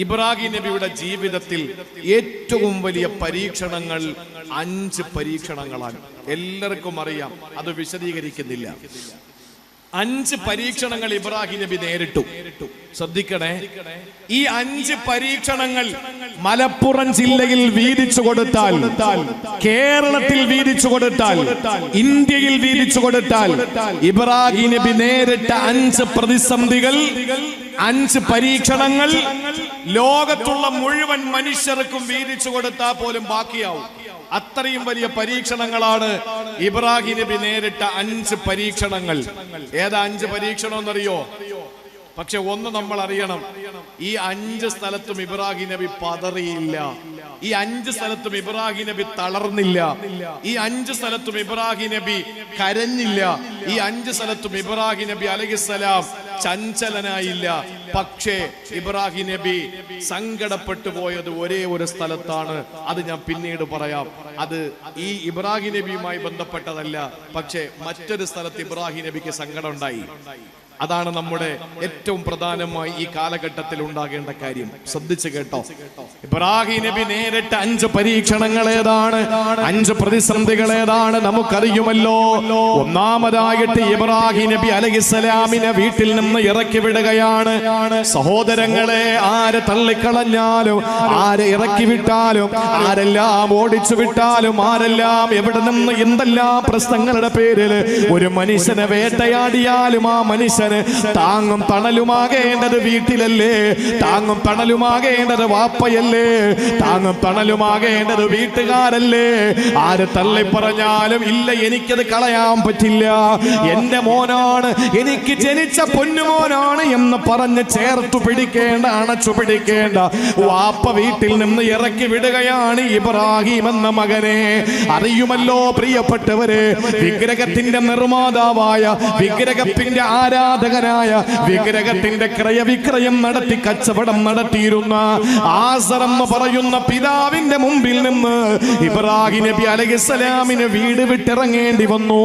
ഇബ്രാഹിം നബിയുടെ ജീവിതത്തിൽ ഏറ്റവും വലിയ പരീക്ഷണങ്ങൾ 5 പരീക്ഷണങ്ങളാണ്. എല്ലാവർക്കും അറിയാം, അത് വിശദീകരിക്കുന്നില്ല. 5 പരീക്ഷണങ്ങൾ ഇബ്രാഹിം നബി നേരിട്ടു. ശ്രദ്ധിക്കണേ, ഈ 5 പരീക്ഷണങ്ങൾ മലപ്പുറം ജില്ലയിൽ വീതിച്ചു കൊടുത്താൽ, കേരളത്തിൽ വീതിച്ചു കൊടുത്താൽ, ഇന്ത്യയിൽ വീതിച്ചു കൊടുത്താൽ, ഇബ്രാഹിം നബി നേരിട്ട 5 പ്രതിസന്ധികൾ, 5 പരീക്ഷണങ്ങൾ ലോകത്തുള്ള മുഴുവൻ മനുഷ്യർക്കും വീതിച്ചു കൊടുത്താൽ പോലും ബാക്കിയാവും. അത്രയും വലിയ പരീക്ഷണങ്ങളാണ് ഇബ്രാഹിം നബി നേരിട്ട 5 പരീക്ഷണങ്ങൾ. ഏതാ 5 പരീക്ഷണം എന്നറിയോ? പക്ഷെ ഒന്ന് നമ്മൾ അറിയണം, ഈ 5 സ്ഥലത്തും ഇബ്രാഹിം നബി പതറിയില്ല. ഈ 5 സ്ഥലത്തും ഇബ്രാഹിം നബി തളർന്നില്ല. ഈ 5 സ്ഥലത്തും ഇബ്രാഹിം നബി കരഞ്ഞില്ല. ഈ 5 സ്ഥലത്തും ഇബ്രാഹിം നബി അലൈഹിസ്സലാം ചഞ്ചലനായില്ല. പക്ഷേ ഇബ്രാഹിം നബി സങ്കടപ്പെട്ടു പോയത് ഒരേ ഒരു സ്ഥലത്താണ്. അത് ഞാൻ പിന്നീട് പറയാം. അത് ഈ ഇബ്രാഹിം നബിയുമായി ബന്ധപ്പെട്ടതല്ല. പക്ഷേ മറ്റൊരു സ്ഥലത്ത് ഇബ്രാഹിം നബിക്ക് സങ്കടം ഉണ്ടായി. അതാണ് നമ്മുടെ ഏറ്റവും പ്രധാനമായി ഈ കാലഘട്ടത്തിൽ ഉണ്ടാകേണ്ട കാര്യം. ശ്രദ്ധിച്ചു കേട്ടോ. ഇബ്രാഹിം നബി നേരിട്ട 5 പരീക്ഷണങ്ങൾ ഏതാണ്? 5 പ്രതിസന്ധികൾ ഏതാണ്? നമുക്കറിയുമല്ലോ. ഒന്നാമതായിട്ട് ഇബ്രാഹിം നബി അലൈഹിസ്സലാമിനെ വീട്ടിൽ നിന്ന് ഇറക്കി വിടുകയാണ്. സഹോദരങ്ങളെ, ആരെ തള്ളിക്കളഞ്ഞാലും, ആരെ ഇറക്കി വിട്ടാലും, ആരെല്ലാം ഓടിച്ചു വിട്ടാലും, ആരെല്ലാം എവിടെ നിന്ന് എന്തെല്ലാം പ്രശ്നങ്ങളുടെ പേരിൽ ഒരു മനുഷ്യനെ വേട്ടയാടിയാലും ആ മനുഷ്യൻ താങ്ങും തണലുമാകേണ്ടത് വീട്ടിലല്ലേ? താങ്ങും തണലുമാകേണ്ടത് വാപ്പയല്ലേ? താങ്ങും തണലുമാകേണ്ടത് വീട്ടുകാരല്ലേ? ആര് തള്ളി പറഞ്ഞാലും ഇല്ല, എനിക്കത് കളയാൻ പറ്റില്ല, എന്റെ മോനാണ്, എനിക്ക് ജനിച്ച പൊന്നുമോനാണ് എന്ന് പറഞ്ഞ് ചേർത്തു പിടിക്കേണ്ട, അണച്ചു പിടിക്കേണ്ട വാപ്പ വീട്ടിൽ നിന്ന് ഇറക്കി വിടുകയാണ് ഇബ്രാഹിം എന്ന മകനെ. അറിയുമല്ലോ പ്രിയപ്പെട്ടവരെ, വിഗ്രഹത്തിന്റെ നിർമ്മാതാവായ, വിഗ്രഹത്തിന്റെ ആരാധകനായ, വിഗ്രഹത്തിന്റെ ക്രയവിക്രയം നടത്തി കച്ചവടം നടത്തിയിരുന്ന ആസർ എന്ന് പറയുന്ന പിതാവിന്റെ മുമ്പിൽ നിന്ന് ഇബ്രാഹിം നബി അലൈഹിസ്സലാമിന് വീട് വിട്ടിറങ്ങേണ്ടി വന്നു.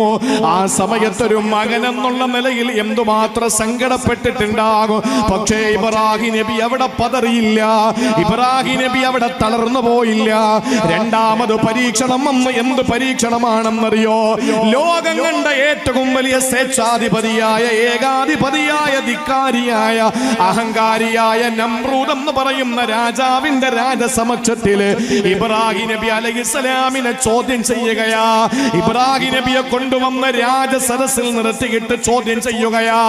ആ സമയത്തൊരു മകൻ എന്നുള്ള നിലയിൽ എന്തുമാത്രം സങ്കടപ്പെട്ടിട്ടുണ്ടാകും. പക്ഷേ ഇബ്രാഹിം നബി അവിടെ പതറിയില്ല. ഇബ്രാഹിം നബി അവിടെ തളർന്നു പോയില്ല. രണ്ടാമത് പരീക്ഷണം വന്ന് എന്ത് പരീക്ഷണമാണെന്നറിയോ? ലോകം കണ്ട ഏറ്റവും വലിയ സ്വേച്ഛാധിപതിയായ, ഏകാധിപതിയായ, ധിക്കാരിയായ, അഹങ്കാരിയായ നമ്രൂദ് എന്ന് പറയുന്ന രാജാവിന്റെ രാജസമക്ഷത്തില് ഇബ്രാഹിം നബി അലൈഹിസ്സലാമിനെ ചോദ്യം ചെയ്യുകയാ. ഇബ്രാഹിം നബിയെ കൊണ്ടുവന്ന രാജസദസ്സിൽ നിർത്തിയിട്ട് ചോദ്യം ചെയ്യുകയാ.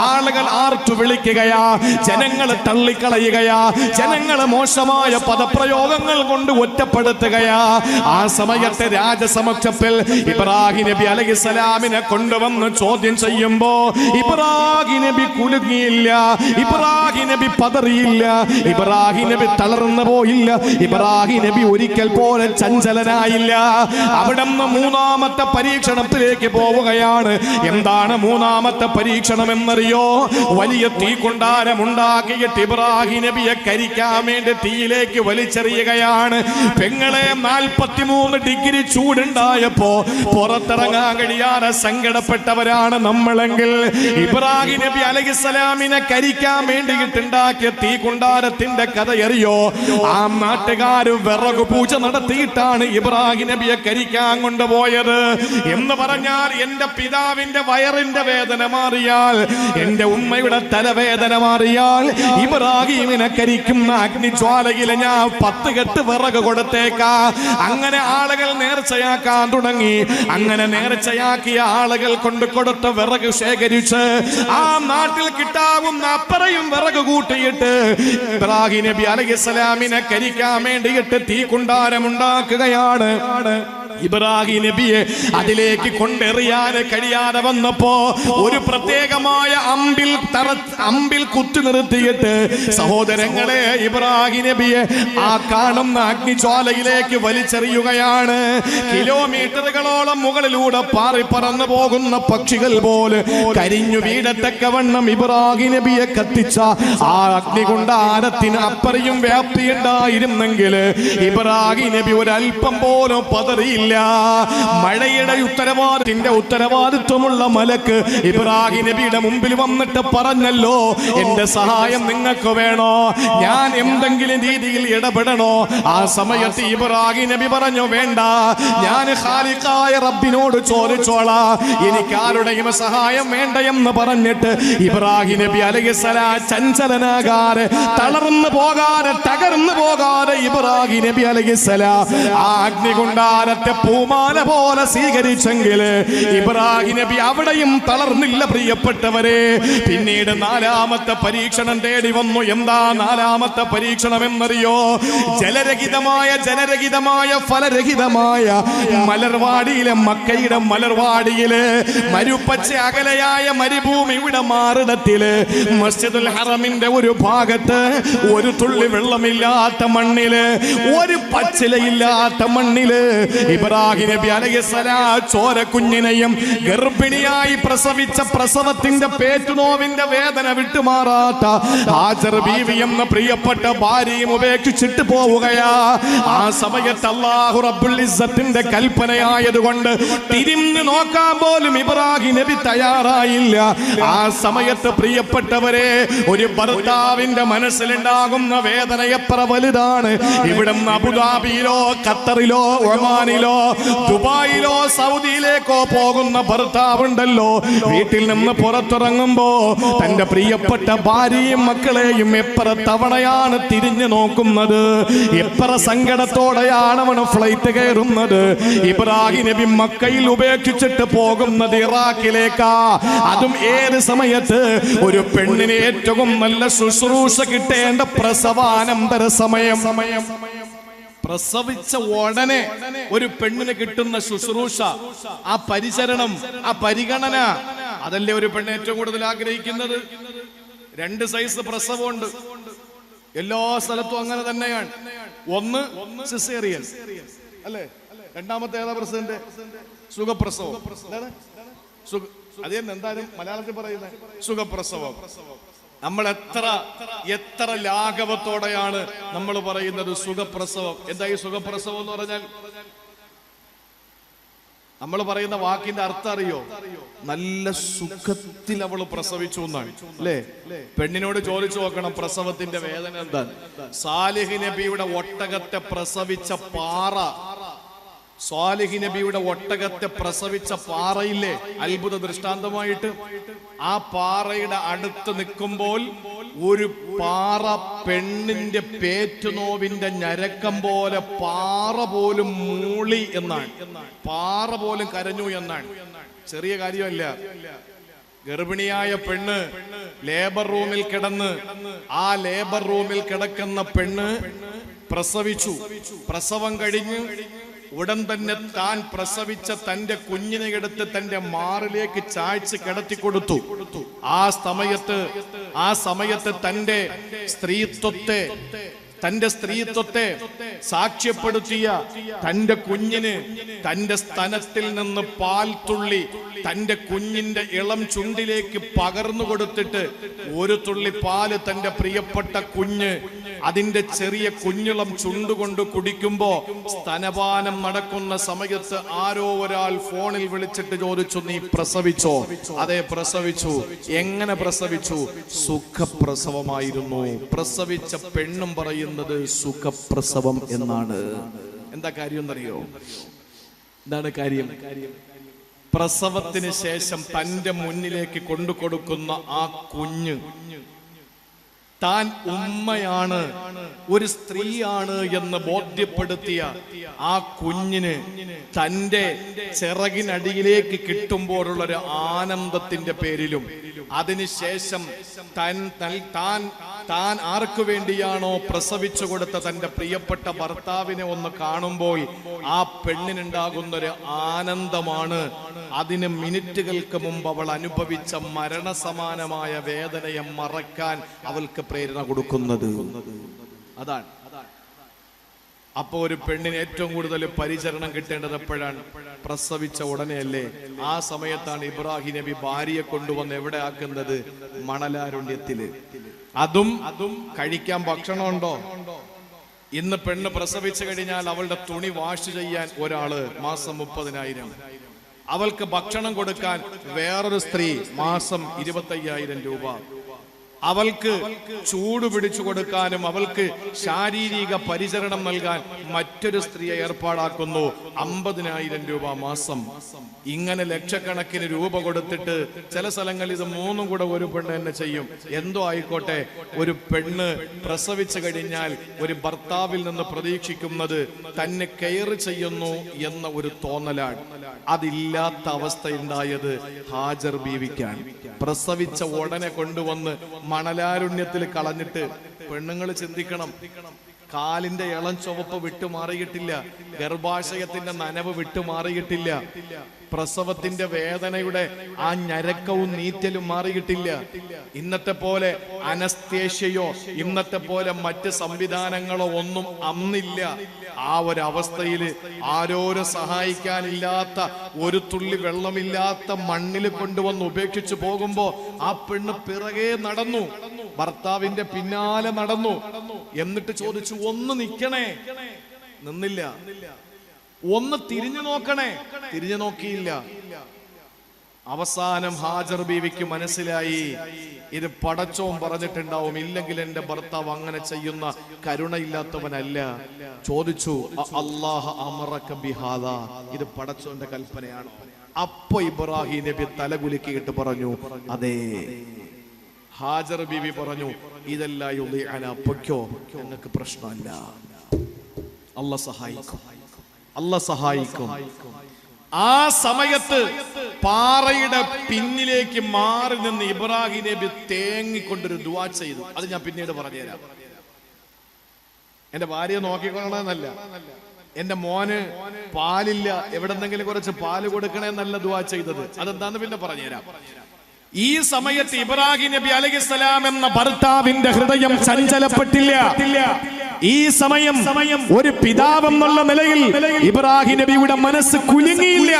ആളുകൾ ആർത്തു വിളിക്കുകയാ, ജനങ്ങൾ തള്ളിക്കളയുകയാ, ജനങ്ങൾ മോശമായ പദപ്രയോഗങ്ങൾ കൊണ്ട് ഒറ്റപ്പെടുത്തുകയാ. ആ സമയത്തെ രാജസമക്ഷത്തിൽ ഇബ്രാഹിം നബി അലൈഹിസ്സലാമിനെ കൊണ്ടുവന്ന് ചോദ്യം ചെയ്യുമ്പോ ഇബ്രാഹിം നബി കുലുങ്ങിയില്ല, ഇബ്രാഹിം നബി പതറിയില്ല, ഇബ്രാഹിം നബി തളർന്നു പോയില്ല, ഇബ്രാഹിം നബി ഒരിക്കൽ പോലെ ചഞ്ചലനായില്ല. അവിടെ നിന്ന് 3ാമത്തെ പരീക്ഷണത്തിലേക്ക് പോവുകയാണ്. എന്താണ് 3ാമത്തെ പരീക്ഷണം എന്നറിയോ? വലിയ തീക്കുണ്ടാരം ഉണ്ടാക്കിയിട്ട് ഇബ്രാഹിം നബിയെ കരിക്കാൻ വേണ്ടി തീയിലേക്ക് വലിച്ചെറിയുകയാണ്. പെങ്ങളെ, 43 ഡിഗ്രി ചൂടുണ്ടായപ്പോ പുറത്തിറങ്ങാൻ കഴിയാതെ സങ്കടപ്പെട്ടവരാണ് നമ്മളെങ്കിൽ, ഇബ്രാഹിം നബി അലൈഹിസ്സലാമിനെ കരിക്കാൻ വേണ്ടിയിട്ടുണ്ടാക്കിയ തീകുണ്ടാരത്തിന്റെ കഥ അറിയോ? ആ നാട്ടുകാര് വിറകു പൂജ നടത്തിയിട്ടാണ് ഇബ്രാഹിം നബിയെ കരിക്കാൻ കൊണ്ടുപോയത്. എന്ന് പറഞ്ഞാൽ എന്റെ പിതാവിന്റെ വയറിന്റെ വേദന മാറിയാൽ, എന്റെ ഉമ്മയുടെ തലവേദന മാറിയാൽ, ഇബ്രാഹിമിനെ കരിക്കുന്ന അഗ്നിജ്വാലയിൽ ഞാൻ 10 കെട്ട് വിറക് കൊടുത്തേക്കാ. അങ്ങനെ ആളുകൾ നേർച്ചയാക്കാൻ തുടങ്ങി. അങ്ങനെ നേർച്ചയാക്കിയ ആളുകൾ കൊണ്ട് കൊടുത്ത വിറക് ശേഖരിച്ച് ആ നാട്ടിൽ കിട്ടാവുന്ന അപ്പറയും വിറക് കൂട്ടിയിട്ട് ഇബ്രാഹിം നബി അലൈഹിസ്സലാമിനെ കരിക്കാൻ വേണ്ടിയിട്ട് തീക്കുണ്ടാരം ഉണ്ടാക്കുകയാണ്. ഇബ്രാഹിം നബിയെ അതിലേക്ക് കൊണ്ടെറിയാൻ കഴിയാതെ വന്നപ്പോ ഒരു പ്രത്യേകമായ അമ്പിൽ കുത്തി നിർത്തിയിട്ട് സഹോദരങ്ങളെ, ഇബ്രാഹിം നബിയെ ആ കാണുന്ന അഗ്നിജ്വാലയിലേക്ക് വലിച്ചെറിയുകയാണ്. കിലോമീറ്ററുകളോളം മുകളിലൂടെ പാറി പറന്നു പോകുന്ന പക്ഷികൾ പോലെ കരിഞ്ഞു വീടത്തക്കവണ്ണം ഇബ്രാഹിം നബിയെ കത്തിച്ച ആ അഗ്നികുണ്ടാരത്തിന് അപ്പറയും വ്യാപ്തി ഉണ്ടായിരുന്നെങ്കിൽ ഇബ്രാഹിം നബി ഒരൽപ്പം പോലും പതറിയില്ല. തളർന്നില്ല. മഴയുടെ ഉത്തരവാദിത്വമുള്ള മലക്ക് ഇബ്രാഹിം നബിയുടെ മുമ്പിൽ വന്നിട്ട് പറഞ്ഞല്ലോ, എന്റെ സഹായം നിങ്ങൾക്ക് വേണോ, ഞാൻ എന്തെങ്കിലും രീതിയിൽ ഇടപെടണോ? ആ സമയത്ത് ഇബ്രാഹിം നബി പറഞ്ഞു, വേണ്ട, ഞാൻ ഖാലിഖായ റബ്ബിനോട് ചോദിച്ചോളാ, എനിക്ക് ആരുടെയും സഹായം വേണ്ട എന്ന് പറഞ്ഞിട്ട് ഇബ്രാഹിം നബി അലൈഹിസ്സലാം ചഞ്ചലനാകാതെ, തളർന്നു പോകാതെ, തകർന്നു പോകാതെ ഇബ്രാഹിം നബി അലൈഹിസ്സലാം ആ അഗ്നികുണ്ഡാരത്തെ പൂമാല പോലെ സ്വീകരിച്ചെങ്കിൽ ഇബ്രാഹിം നബി അവിടെയും തളർന്നില്ല പ്രിയപ്പെട്ടവരെ. പിന്നീട് നാലാമത്തെ പരീക്ഷണം തേടി വന്നു. എന്താ നാലാമത്തെ പരീക്ഷണം എന്നറിയോ? ജലരഹിതമായ ഫലരഹിതമായ മലർവാടിയിലെ, മക്കയുടെ മലർവാടിയിലെ മരുപ്പച്ച അകലയായ മരുഭൂമിയുടെ മാറിടത്തില് മസ്ജിദുൽ ഹറമിന്റെ ഒരു ഭാഗത്ത് ഒരു തുള്ളി വെള്ളമില്ലാത്ത മണ്ണില്, ഒരു പച്ചിലയില്ലാത്ത മണ്ണില് ഇബ്രാഹിം നബി അലൈഹിസ്സലാം ചോര കുഞ്ഞിനെയും ഗർഭിണിയായി പ്രസവിച്ച പ്രസവത്തിന്റെ പേറ്റുനോവിന്റെ വേദന വിട്ടുമാറാത്ത ഹാജർ ബീവി എന്ന പ്രിയപ്പെട്ട ഭാര്യയും ഉപേക്ഷിച്ചിട്ട് പോവുകയാ. ആ സമയത്ത് അല്ലാഹു റബ്ബുൽ ഇസ്സത്തിന്റെ കൽപ്പനയായതുകൊണ്ട് തിരിഞ്ഞു നോക്കാൻ പോലും ഇബ്രാഹിം നബി തയ്യാറായില്ല. ആ സമയത്ത് പ്രിയപ്പെട്ടവരെ, ഒരു ഭർത്താവിന്റെ മനസ്സിലുണ്ടാകുന്ന വേദന എത്ര വലുതാണ്. ഇവിടെ അബുദാബിയിലോ ഖത്തറിലോ ഒമാനിലോ ദുബായിലോ സൗദിയിലേക്കോ പോകുന്ന ഭർത്താവുണ്ടല്ലോ, വീട്ടിൽ നിന്ന് പുറത്തിറങ്ങുമ്പോ തന്റെ പ്രിയപ്പെട്ട ഭാര്യയും മക്കളെയും എത്ര തവണയാണ് തിരിഞ്ഞു നോക്കുന്നത്, എത്ര സങ്കടത്തോടെയാണ് അവൻ ഫ്ലൈറ്റ് കയറുന്നത്. ഇബ്രാഹിം നബി മക്കയിൽ ഉപേക്ഷിച്ചിട്ട് പോകുന്നത് ഇറാഖിലേക്കാ. അതും ഏത് സമയത്ത്? ഒരു പെണ്ണിന് ഏറ്റവും നല്ല ശുശ്രൂഷ കിട്ടേണ്ട പ്രസവാനന്തര സമയം. പ്രസവിച്ച ഉടനെ ഒരു പെണ്ണിന് കിട്ടുന്ന ശുശ്രൂഷ, ആ പരിചരണം, ആ പരിഗണന, അതല്ലേ ഒരു പെണ്ണ് ഏറ്റവും കൂടുതൽ ആഗ്രഹിക്കുന്നത്. 2 സൈസ് പ്രസവമുണ്ട്, എല്ലാ സ്ഥലത്തും അങ്ങനെ തന്നെയാണ്. ഒന്ന് സിസേറിയൻ അല്ലേ, രണ്ടാമത്തെ ഏതാ പ്രസിഡന്റ്? സുഖപ്രസവം. അതേ എന്തായാലും മലയാളത്തിൽ പറയുന്നത് സുഖപ്രസവം. നമ്മൾ എത്ര ലാഘവത്തോടെയാണ് നമ്മൾ പറയുന്നത് സുഖപ്രസവം. എന്താ ഈ സുഖപ്രസവം എന്ന് പറഞ്ഞാൽ? നമ്മൾ പറയുന്ന വാക്കിന്റെ അർത്ഥം അറിയോ? നല്ല സുഖത്തിൽ അവൾ പ്രസവിച്ചു എന്നാണ് അല്ലേ? പെണ്ണിനോട് ചോദിച്ചു നോക്കണം പ്രസവത്തിന്റെ വേദന എന്താണ്. സാലിഹ് നബിയുടെ ഒട്ടകത്തെ പ്രസവിച്ച പാറ, സ്വാലിഹ് നബിയുടെ ഒട്ടകത്തെ പ്രസവിച്ച പാറയില്ലേ, അത്ഭുത ദൃഷ്ടാന്തമായിട്ട്. ആ പാറയുടെ അടുത്ത് നിൽക്കുമ്പോൾ ഒരു പാറ പെണ്ണിന്റെ പേറ്റുനോവിന്റെ ഞരക്കം പോലെ പാറ പോലും മൂളി എന്നാണ്, പാറ പോലും കരഞ്ഞു എന്നാണ്. ചെറിയ കാര്യമല്ല. ഗർഭിണിയായ പെണ്ണ് ലേബർ റൂമിൽ കിടന്ന്, ആ ലേബർ റൂമിൽ കിടക്കുന്ന പെണ്ണ് പ്രസവിച്ചു. പ്രസവം കഴിഞ്ഞ് ഉടൻ തന്നെ താൻ പ്രസവിച്ച തന്റെ കുഞ്ഞിനെ എടുത്ത് തന്റെ മാറിലേക്ക് ചായ്ച്ച് കിടത്തി കൊടുത്തു. ആ സമയത്ത് തന്റെ സ്ത്രീത്വത്തെ സാക്ഷ്യപ്പെടുത്തിയ തന്റെ കുഞ്ഞിന് തന്റെ സ്തനത്തിൽ നിന്ന് പാൽ തുള്ളി തന്റെ കുഞ്ഞിന്റെ ഇളം ചുണ്ടിലേക്ക് പകർന്നു കൊടുത്തിട്ട് ഒരു തുള്ളി പാല് തന്റെ പ്രിയപ്പെട്ട കുഞ്ഞ് അതിന്റെ ചെറിയ കുഞ്ഞിളം ചുണ്ടുകൊണ്ട് കുടിക്കുമ്പോ സ്തനപാനം നടക്കുന്ന സമയത്ത് ആരോ ഒരാൾ ഫോണിൽ വിളിച്ചിട്ട് ചോദിച്ചു, നീ പ്രസവിച്ചോ? അതെ, പ്രസവിച്ചു. എങ്ങനെ പ്രസവിച്ചു? സുഖപ്രസവമായിരുന്നു. പ്രസവിച്ച പെണ്ണും പറയുന്നത് സുഖപ്രസവം എന്നാണ്. എന്താ കാര്യം എന്നറിയോ? എന്താണ് കാര്യം? പ്രസവത്തിന് ശേഷം തന്റെ മുന്നിലേക്ക് കൊണ്ടുകൊടുക്കുന്ന ആ കുഞ്ഞ് താൻ ഉമ്മയാണ്, ഒരു സ്ത്രീയാണ് എന്ന് ബോധ്യപ്പെടുത്തിയ ആ കുഞ്ഞിന് തന്റെ ചിറകിനടിയിലേക്ക് കിട്ടുമ്പോഴുള്ളൊരു ആനന്ദത്തിന്റെ പേരിലും അതിനുശേഷം താൻ ആർക്കു വേണ്ടിയാണോ പ്രസവിച്ചു കൊടുത്ത തന്റെ പ്രിയപ്പെട്ട ഭർത്താവിനെ ഒന്ന് കാണുമ്പോൾ ആ പെണ്ണിനുണ്ടാകുന്നൊരു ആനന്ദമാണ് അതിന് മിനിറ്റുകൾക്ക് മുമ്പ് അവൾ അനുഭവിച്ച മരണസമാനമായ വേദനയെ മറക്കാൻ അവൾക്ക് പ്രേരണ കൊടുക്കുന്നത്. അതാണ്. അപ്പൊ ഒരു പെണ്ണിന് ഏറ്റവും കൂടുതൽ പരിചരണം കിട്ടേണ്ടത് എപ്പോഴാണ്? പ്രസവിച്ച ഉടനെയല്ലേ? ആ സമയത്താണ് ഇബ്രാഹിം നബി ഭാര്യയെ കൊണ്ടുവന്ന് എവിടെ ആക്കുന്നത്? മണലാരുണ്യത്തില്. അതും കഴിക്കാൻ ഭക്ഷണമുണ്ടോ? ഇന്ന് പെണ്ണ് പ്രസവിച്ചു കഴിഞ്ഞാൽ അവളുടെ തുണി വാഷ് ചെയ്യാൻ ഒരാള് മാസം 30,000, അവൾക്ക് ഭക്ഷണം കൊടുക്കാൻ വേറൊരു സ്ത്രീ മാസം 25,000 രൂപ, അവൾക്ക് ചൂട് പിടിച്ചു കൊടുക്കാനും അവൾക്ക് ശാരീരിക പരിചരണം നൽകാൻ മറ്റൊരു സ്ത്രീയെ ഏർപ്പാടാക്കുന്നു 50,000 രൂപ മാസം. ഇങ്ങനെ ലക്ഷക്കണക്കിന് രൂപ കൊടുത്തിട്ട് ചില സ്ഥലങ്ങളിൽ ഇത് 3 കൂടെ ഒരു പെണ്ണ് തന്നെ ചെയ്യും. എന്തോ ആയിക്കോട്ടെ, ഒരു പെണ്ണ് പ്രസവിച്ചു കഴിഞ്ഞാൽ ഒരു ഭർത്താവിൽ നിന്ന് പ്രതീക്ഷിക്കുന്നത് തന്നെ കെയർ ചെയ്യുന്നു എന്ന ഒരു തോന്നലാണ്. അതില്ലാത്ത അവസ്ഥ ഉണ്ടായത് ഹാജർ ബീവിക്കാണ്. പ്രസവിച്ച ഉടനെ കൊണ്ടുവന്ന് മണലാരുണ്യത്തിൽ കളഞ്ഞിട്ട്, പെണ്ണുങ്ങൾ ചിന്തിക്കണം, കാലിന്റെ ഇളം ചുവപ്പ് വിട്ടുമാറിയിട്ടില്ല, ഗർഭാശയത്തിന്റെ നനവ് വിട്ടുമാറിയിട്ടില്ല, പ്രസവത്തിന്റെ വേദനയുടെ ആ ഞരക്കവും നീറ്റലും മാറിയിട്ടില്ല. ഇന്നത്തെ പോലെ അനസ്തേഷ്യയോ ഇന്നത്തെ പോലെ മറ്റ് സംവിധാനങ്ങളോ ഒന്നും അന്നില്ല. ആ ഒരു അവസ്ഥയിൽ ആരോരും സഹായിക്കാനില്ലാത്ത, ഒരു തുള്ളി വെള്ളമില്ലാത്ത മണ്ണിൽ കൊണ്ടുവന്ന് ഉപേക്ഷിച്ചു പോകുമ്പോ ആ പെണ്ണ് പിറകെ നടന്നു, ഭർത്താവിന്റെ പിന്നാലെ നടന്നു. എന്നിട്ട് ചോദിച്ചു, ഒന്ന് നിക്കണേ, നിന്നില്ല. ഒന്ന് തിരിഞ്ഞു നോക്കണേ, തിരിഞ്ഞു നോക്കിയില്ല. അവസാനം ഹാജർ ബീവിക്ക് മനസ്സിലായി, ഇത് പടച്ചോൻ പറഞ്ഞിട്ടുണ്ടാവും, ഇല്ലെങ്കിൽ എന്റെ ഭർത്താവ് അങ്ങനെ ചെയ്യുന്ന കരുണയില്ലാത്തവനല്ല. ചോദിച്ചു, അല്ലാഹ അമറക ബിഹാദാ, ഇത് പടച്ചോന്റെ കൽപ്പനയാണ്. അപ്പൊ ഇബ്രാഹിം നബി തലകുലുക്കിയിട്ട് പറഞ്ഞു, അതെ. ഹാജർ ബീവി പറഞ്ഞു, ഇതെല്ലാം യുളിഅന, പൊയ്ക്കോ, ഞങ്ങൾക്ക് പ്രശ്നമല്ല, അല്ലാഹ് സഹായിക്കും, അല്ലാഹ് സഹായിക്കും. ആ സമയത്ത് പാറയുടെ പിന്നിലേക്ക് മാറി നിന്ന് ഇബ്രാഹിം നബി തേങ്ങിക്കൊണ്ടൊരു ദുആ ചെയ്തു. അത് ഞാൻ പിന്നീട് പറഞ്ഞുതരാം. എന്റെ ഭാര്യയെ നോക്കിക്കൊള്ളണമെന്നല്ല, എന്റെ മോന് പാലില്ല, എവിടെന്നെങ്കിലും കുറച്ച് പാല് കൊടുക്കണേന്നല്ല ദുആ ചെയ്തത്. അതെന്താന്ന് പിന്നെ പറഞ്ഞുതരാം. ഈ സമയത്ത് ഇബ്രാഹിം നബി അലൈഹിസ്സലാം എന്ന ഭർത്താവിന്റെ ഹൃദയം ചഞ്ചലപ്പെട്ടില്ല. ഈ സമയം ഒരു പിതാവെന്നുള്ള നിലയിൽ ഇബ്രാഹിം നബിയുടെ മനസ്സ് കുലുങ്ങിയില്ല.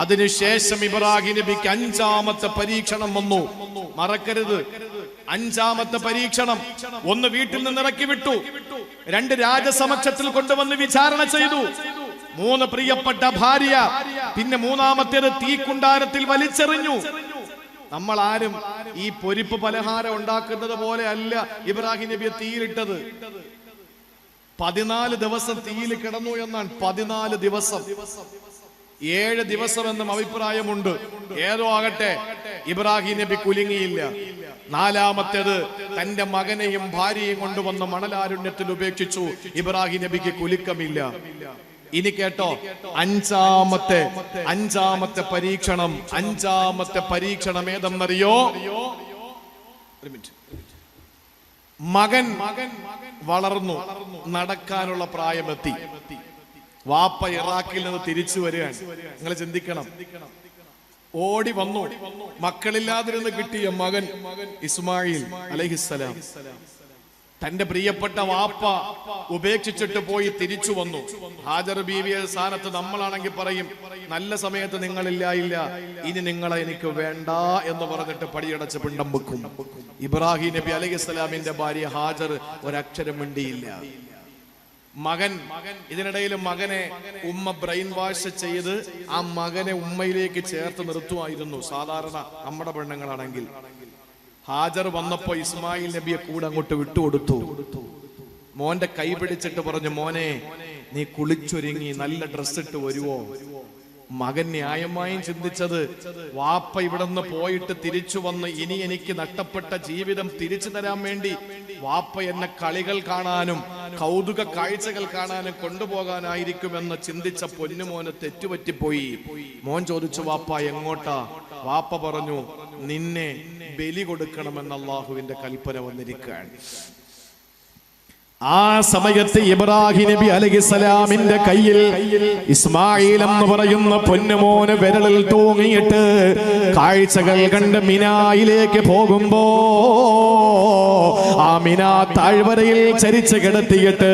അതിനുശേഷം ഇബ്രാഹിം നബിക്ക് 5ാമത്തെ പരീക്ഷണം വന്നു. മറക്കരുത്, 5ാമത്തെ പരീക്ഷണം. 1 വീട്ടിൽ നിന്ന് ഇറക്കി വിട്ടു, 2 രാജസമക്ഷത്തിൽ കൊണ്ടുവന്ന് വിചാരണ ചെയ്തു, 3 പ്രിയപ്പെട്ട ഭാര്യ, പിന്നെ 3ാമത്തേത് തീക്കുണ്ടാരത്തിൽ വലിച്ചെറിഞ്ഞു. നമ്മൾ ആരും ഈ പൊരിപ്പ് പലഹാരം ഉണ്ടാക്കുന്നത് പോലെ അല്ല ഇബ്രാഹിം നബിയെ തീയിലിട്ടത്. 14 ദിവസം തീയിൽ കിടന്നു എന്നാണ്. 14 ദിവസം, 7 ദിവസം എന്നും അഭിപ്രായമുണ്ട്. ഏതോ ആകട്ടെ, ഇബ്രാഹിം നബി കുലുങ്ങിയില്ല. 4ാമത്തേത് തന്റെ മകനെയും ഭാര്യയും കൊണ്ടുവന്ന മണലാരുണ്യത്തിൽ ഉപേക്ഷിച്ചു. ഇബ്രാഹിം നബിക്ക് കുലുക്കമില്ല. ഇനി കേട്ടോ, 5ാമത്തെ പരീക്ഷണം. 5ാമത്തെ പരീക്ഷണം ഏതെന്നറിയോ? മകൻ വളർന്നു, നടക്കാനുള്ള പ്രായമെത്തി. വാപ്പ ഇറാഖിൽ നിന്ന് തിരിച്ചു വരികയാണ്. നിങ്ങൾ ചിന്തിക്കണം, ഓടി വന്നു, മക്കളില്ലാതിരുന്ന് കിട്ടിയ മകൻ ഇസ്മായിൽ അലൈഹിസ്സലാം. തന്റെ പ്രിയപ്പെട്ട വാപ്പ ഉപേക്ഷിച്ചിട്ട് പോയി തിരിച്ചു വന്നു. ഹാജർ ബീവിയുടെ സ്ഥാനത്ത് നമ്മളാണെങ്കിൽ പറയും, നല്ല സമയത്ത് നിങ്ങളില്ല, ഇനി നിങ്ങളെ എനിക്ക് വേണ്ട എന്ന് പറഞ്ഞിട്ട് പടിയടച്ച് പിണ്ടം വെക്കും. ഇബ്രാഹിം നബി അലൈഹിസ്സലാമിന്റെ ഭാര്യ ഹാജർ ഒരക്ഷരം മിണ്ടിയില്ല. മകൻ, ഇതിനിടയിൽ മകനെ ഉമ്മ ബ്രെയിൻ വാഷ് ചെയ്ത് ആ മകനെ ഉമ്മയിലേക്ക് ചേർത്ത് നിർത്തുമായിരുന്നു. സാധാരണ നമ്മുടെ പെണ്ണുങ്ങളാണെങ്കിൽ. ഹാജർ വന്നപ്പോ ഇസ്മായിൽ നബിയെ കൂടെ അങ്ങോട്ട് വിട്ടുകൊടുത്തു. മോന്റെ കൈ പിടിച്ചിട്ട് പറഞ്ഞു, മോനെ നീ കുളിച്ചൊരുങ്ങി നല്ല ഡ്രസ് ഇട്ട് വരുവോ? മകൻ ന്യായമായും ചിന്തിച്ചത്, വാപ്പ ഇവിടെ നിന്ന് പോയിട്ട് തിരിച്ചു വന്ന് ഇനി എനിക്ക് നഷ്ടപ്പെട്ട ജീവിതം തിരിച്ചു തരാൻ വേണ്ടി വാപ്പ എന്നെ കളികൾ കാണാനും കൗതുക കാഴ്ചകൾ കാണാനും കൊണ്ടുപോകാനായിരിക്കുമെന്ന് ചിന്തിച്ച പൊന്നുമോന് തെറ്റുപറ്റിപ്പോയി. മോൻ ചോദിച്ചു, വാപ്പ എങ്ങോട്ടാ? വാപ്പ പറഞ്ഞു, നിന്നെ ബലി കൊടുക്കണമെന്ന് അള്ളാഹുവിന്റെ കൽപ്പന വന്നിരിക്കുകയാണ്. ആ സമയത്ത് ഇബ്രാഹിം നബി അലൈഹിസ്സലാമിന്റെ കയ്യിൽ ഇസ്മായിൽ എന്ന് പറയുന്ന പൊന്നുമോന് വിരലിൽ തൂങ്ങിയിട്ട് കാഴ്ചകൾ കണ്ട് മിനായിലേക്ക് പോകുമ്പോ ആ മിനാ താഴ്വരയിൽ ചരിച്ച് കിടത്തിയിട്ട്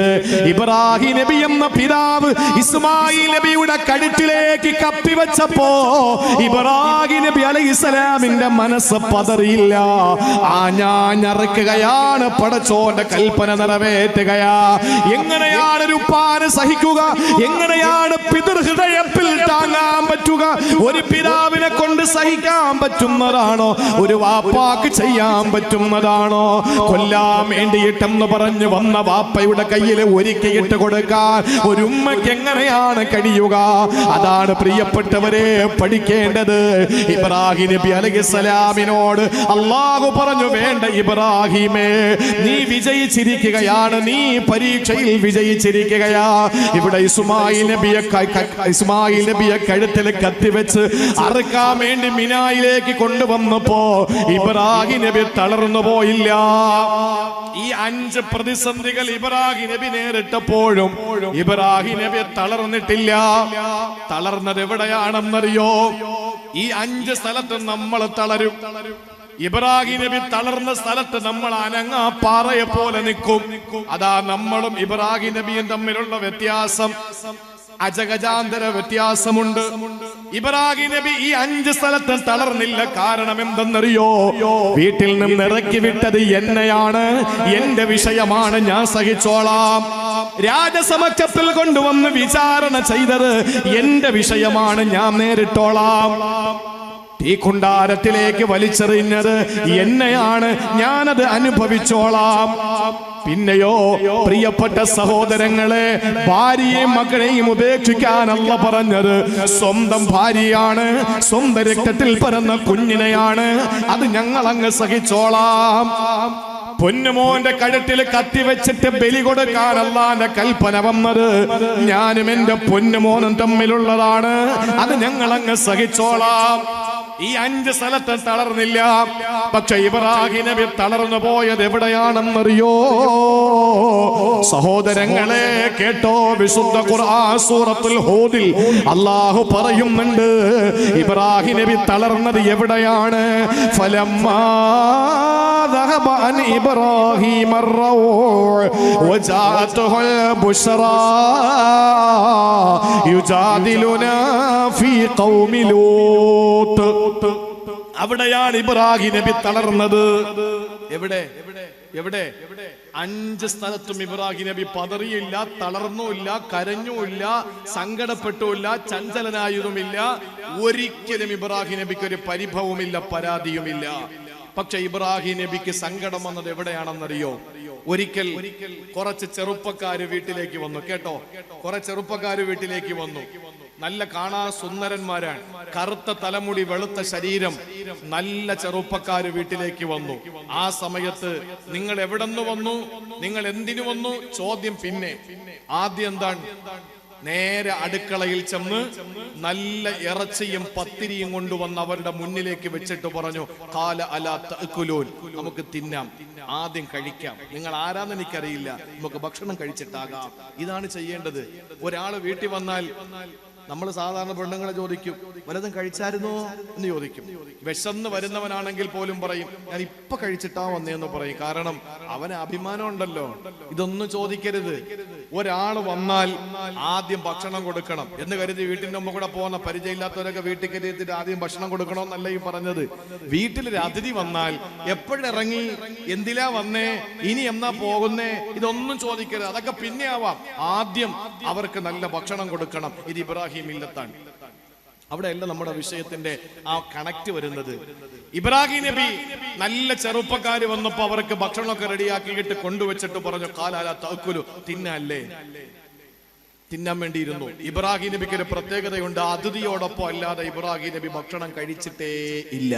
ഇബ്രാഹിം നബി എന്ന പിതാവ് ഇസ്മായിൽ നബിയുടെ കഴുത്തിലേക്ക് കപ്പിവെച്ചപ്പോ ഇബ്രാഹിം നബി അലൈഹിസ്സലാമിന്റെ മനസ്സ് പതറിയില്ല. ആ ഞാൻ അറക്കുകയാണ്, പടച്ചോന്റെ കൽപ്പന നിറവേറ്റ കിട്ടുകയാ. എങ്ങനെയാണ് ഒരു ഉപ്പാന് സഹിക്കുക? എങ്ങനെയാണ് പിതൃഹൃദയത്തിൽ താങ്ങാൻ പറ്റുക? ഒരു പിതാവിനെ കൊണ്ട് സഹിക്കാൻ പറ്റുന്നതാണോ? ഒരു വാപ്പാക്ക് ചെയ്യാൻ പറ്റുന്നതാണോ? കൊല്ലാൻ വേണ്ടിയിട്ടെന്ന് പറഞ്ഞു വന്ന വാപ്പയുടെ കയ്യിൽ ഒരുക്കിയിട്ട് കൊടുക്കാൻ ഒരു ഉമ്മയ്ക്ക് എങ്ങനെയാണ് കഴിയുക? അതാണ് പ്രിയപ്പെട്ടവരെ പഠിക്കേണ്ടത്. ഇബ്രാഹിം നബി അലൈഹിസ്സലാമിനോട് അല്ലാഹു പറഞ്ഞു, വേണ്ട ഇബ്രാഹിമേ, നീ വിജയിച്ചിരിക്കുകയാണ്, നീ പരീക്ഷയിൽ വിജയിച്ചിരിക്കുകയാ. ഇവിടെ ഇസ്മായിൽ നബിയെ കഴുത്തിൽ കത്തിവെച്ച് അറുക്കാൻ വേണ്ടി മിനായിലേക്ക് കൊണ്ടുവന്നപ്പോ ഇബ്രാഹിം നബി തളർന്നു പോയില്ല. ഈ 5 പ്രതിസന്ധികൾ ഇബ്രാഹിം നബി നേരിട്ടപ്പോഴും ഇബ്രാഹിം നബി തളർന്നിട്ടില്ല. തളർന്നത് എവിടെയാണെന്നറിയോ? ഈ 5 സ്ഥലത്ത് നമ്മൾ തളരും. ഇബ്രാഹിം നബി തളർന്ന സ്ഥലത്ത് നമ്മൾ അനങ്ങാ പാറയെ പോലെ നിൽക്കും. അതാ നമ്മളും ഇബ്രാഹിം നബിയും തമ്മിലുള്ള വ്യത്യാസം, അജഗജാന്തര വ്യത്യാസമുണ്ട്. ഇബ്രാഹിം നബി ഈ 5 സ്ഥലത്ത് തളർന്നില്ല. കാരണം എന്തെന്നറിയോ? വീട്ടിൽ നിന്ന് ഇറക്കി വിട്ടത് എന്നെയാണ്, എന്റെ വിഷയമാണ്, ഞാൻ സഹിച്ചോളാം. രാജസമക്ഷത്തിൽ കൊണ്ടുവന്ന് വിചാരണ ചെയ്തത് എന്റെ വിഷയമാണ്, ഞാൻ നേരിട്ടോളാം. ഈ കുണ്ടാരത്തിലേക്ക് വലിച്ചെറിഞ്ഞത് എന്നെയാണ്, ഞാനത് അനുഭവിച്ചോളാം. പിന്നെയോ പ്രിയപ്പെട്ട സഹോദരങ്ങളെ, ഭാര്യയെയും മക്കളെയും ഉപേക്ഷിക്കാൻ അല്ല പറഞ്ഞത് സ്വന്തം ഭാര്യയാണ്, സ്വന്തം രക്തത്തിൽ പിറന്ന കുഞ്ഞിനെയാണ്, അത് ഞങ്ങൾ അങ്ങ് സഹിച്ചോളാം. പൊന്നുമോന്റെ കഴുത്തിൽ കത്തിവെച്ചിട്ട് ബലി കൊടുക്കാൻ അല്ലാന്റെ കൽപ്പന വന്നത് ഞാനും എന്റെ പൊന്നുമോനും തമ്മിലുള്ളതാണ്, അത് ഞങ്ങൾ അങ്ങ് സഹിച്ചോളാം. ഈ 5 സ്ഥലത്ത് തളർന്നില്ല. പക്ഷെ ഇബ്രാഹിം നബി തളർന്നു പോയത് എവിടെയാണെന്നറിയോ? സഹോദരങ്ങളെ കേട്ടോ, വിശുദ്ധ ഖുർആൻ സൂറത്തുൽ ഹൂദിൽ അല്ലാഹു പറയുന്നുണ്ട് ഇബ്രാഹിം നബി തളർന്നത് എവിടെയാണ്? ഫലമ്മാ ذهب عن إبراهيم الروع وجاءته البشرى يجادلنا في قوم لوط. അവിടെയാണ് ഇബ്രാഹിം നബി തളർന്നത്. എവിടെ? 5 സ്ഥലത്തും ഇബ്രാഹിം നബി പതറിയില്ല, തളർന്നുമില്ല, കരഞ്ഞുമില്ല, സങ്കടപ്പെട്ടുമില്ല, ചഞ്ചലനായതുമില്ല. ഒരിക്കലും ഇബ്രാഹിം നബിക്ക് ഒരു പരിഭവമില്ല, പരാതിയുമില്ല. പക്ഷെ ഇബ്രാഹിം നബിക്ക് സങ്കടം വന്നത് എവിടെയാണെന്നറിയോ? ഒരിക്കൽ കുറച്ച് ചെറുപ്പക്കാര് വീട്ടിലേക്ക് വന്നു. കേട്ടോ, കുറെ ചെറുപ്പക്കാര് വീട്ടിലേക്ക് വന്നു. നല്ല കാണാൻ സുന്ദരന്മാരാണ്, കറുത്ത തലമുടി, വെളുത്ത ശരീരം, നല്ല ചെറുപ്പക്കാര് വീട്ടിലേക്ക് വന്നു. ആ സമയത്ത് നിങ്ങൾ എവിടെന്ന് വന്നു, നിങ്ങൾ എന്തിനു വന്നു ചോദ്യം പിന്നെ. ആദ്യം എന്താണ്? നേരെ അടുക്കളയിൽ ചെന്ന് നല്ല ഇറച്ചിയും പത്തിരിയും കൊണ്ടുവന്ന് അവരുടെ മുന്നിലേക്ക് വെച്ചിട്ട് പറഞ്ഞു, ഖാല അലാ തഅകുലൂൻ, നമുക്ക് തിന്നാം, ആദ്യം കഴിക്കാം. നിങ്ങൾ ആരാന്ന് എനിക്കറിയില്ല, നമുക്ക് ഭക്ഷണം കഴിച്ചിട്ടാകാം. ഇതാണ് ചെയ്യേണ്ടത്. ഒരാള് വീട്ടിൽ വന്നാൽ നമ്മൾ സാധാരണ പെണ്ണുങ്ങളെ ചോദിക്കും, വല്ലതും കഴിച്ചായിരുന്നോ എന്ന് ചോദിക്കും. വിശന്ന് വരുന്നവനാണെങ്കിൽ പോലും പറയും, ഞാൻ ഇപ്പൊ കഴിച്ചിട്ടാ വന്നേന്ന് പറയും. കാരണം അവന് അഭിമാനം ഉണ്ടല്ലോ. ഇതൊന്നും ചോദിക്കരുത്. ഒരാൾ വന്നാൽ ആദ്യം ഭക്ഷണം കൊടുക്കണം എന്ന് കരുതി വീട്ടിന്റെ മുമ്പ് കൂടെ പോകുന്ന പരിചയമില്ലാത്തവരൊക്കെ വീട്ടിൽ കയറ്റിയിട്ട് ആദ്യം ഭക്ഷണം കൊടുക്കണമെന്നല്ല ഈ പറഞ്ഞത്. വീട്ടിലൊരു അതിഥി വന്നാൽ എപ്പോഴിറങ്ങി, എന്തിലാ വന്നേ, ഇനി എന്നാ പോകുന്നേ, ഇതൊന്നും ചോദിക്കരുത്. അതൊക്കെ പിന്നെ ആവാം. ആദ്യം അവർക്ക് നല്ല ഭക്ഷണം കൊടുക്കണം. ഇത് ഇബ്രാഹിം മില്ലത്താണ്. അവിടെയല്ല നമ്മുടെ വിഷയത്തിന്റെ ആ കണക്ട് വരുന്നത്. ഇബ്രാഹിം നബി നല്ല ചെറുപ്പക്കാര് വന്നപ്പോ അവർക്ക് ഭക്ഷണമൊക്കെ റെഡിയാക്കിയിട്ട് കൊണ്ടുവച്ചിട്ട് പറഞ്ഞു, ഖാല തഅകുലു, തിന്നല്ലേ, തിന്നാൻ വേണ്ടിയിരുന്നു. ഇബ്രാഹിം നബിക്ക് ഒരു പ്രത്യേകതയുണ്ട്. അതിഥിയോടൊപ്പം അല്ലാതെ ഇബ്രാഹിം നബി ഭക്ഷണം കഴിച്ചിട്ടേ ഇല്ല.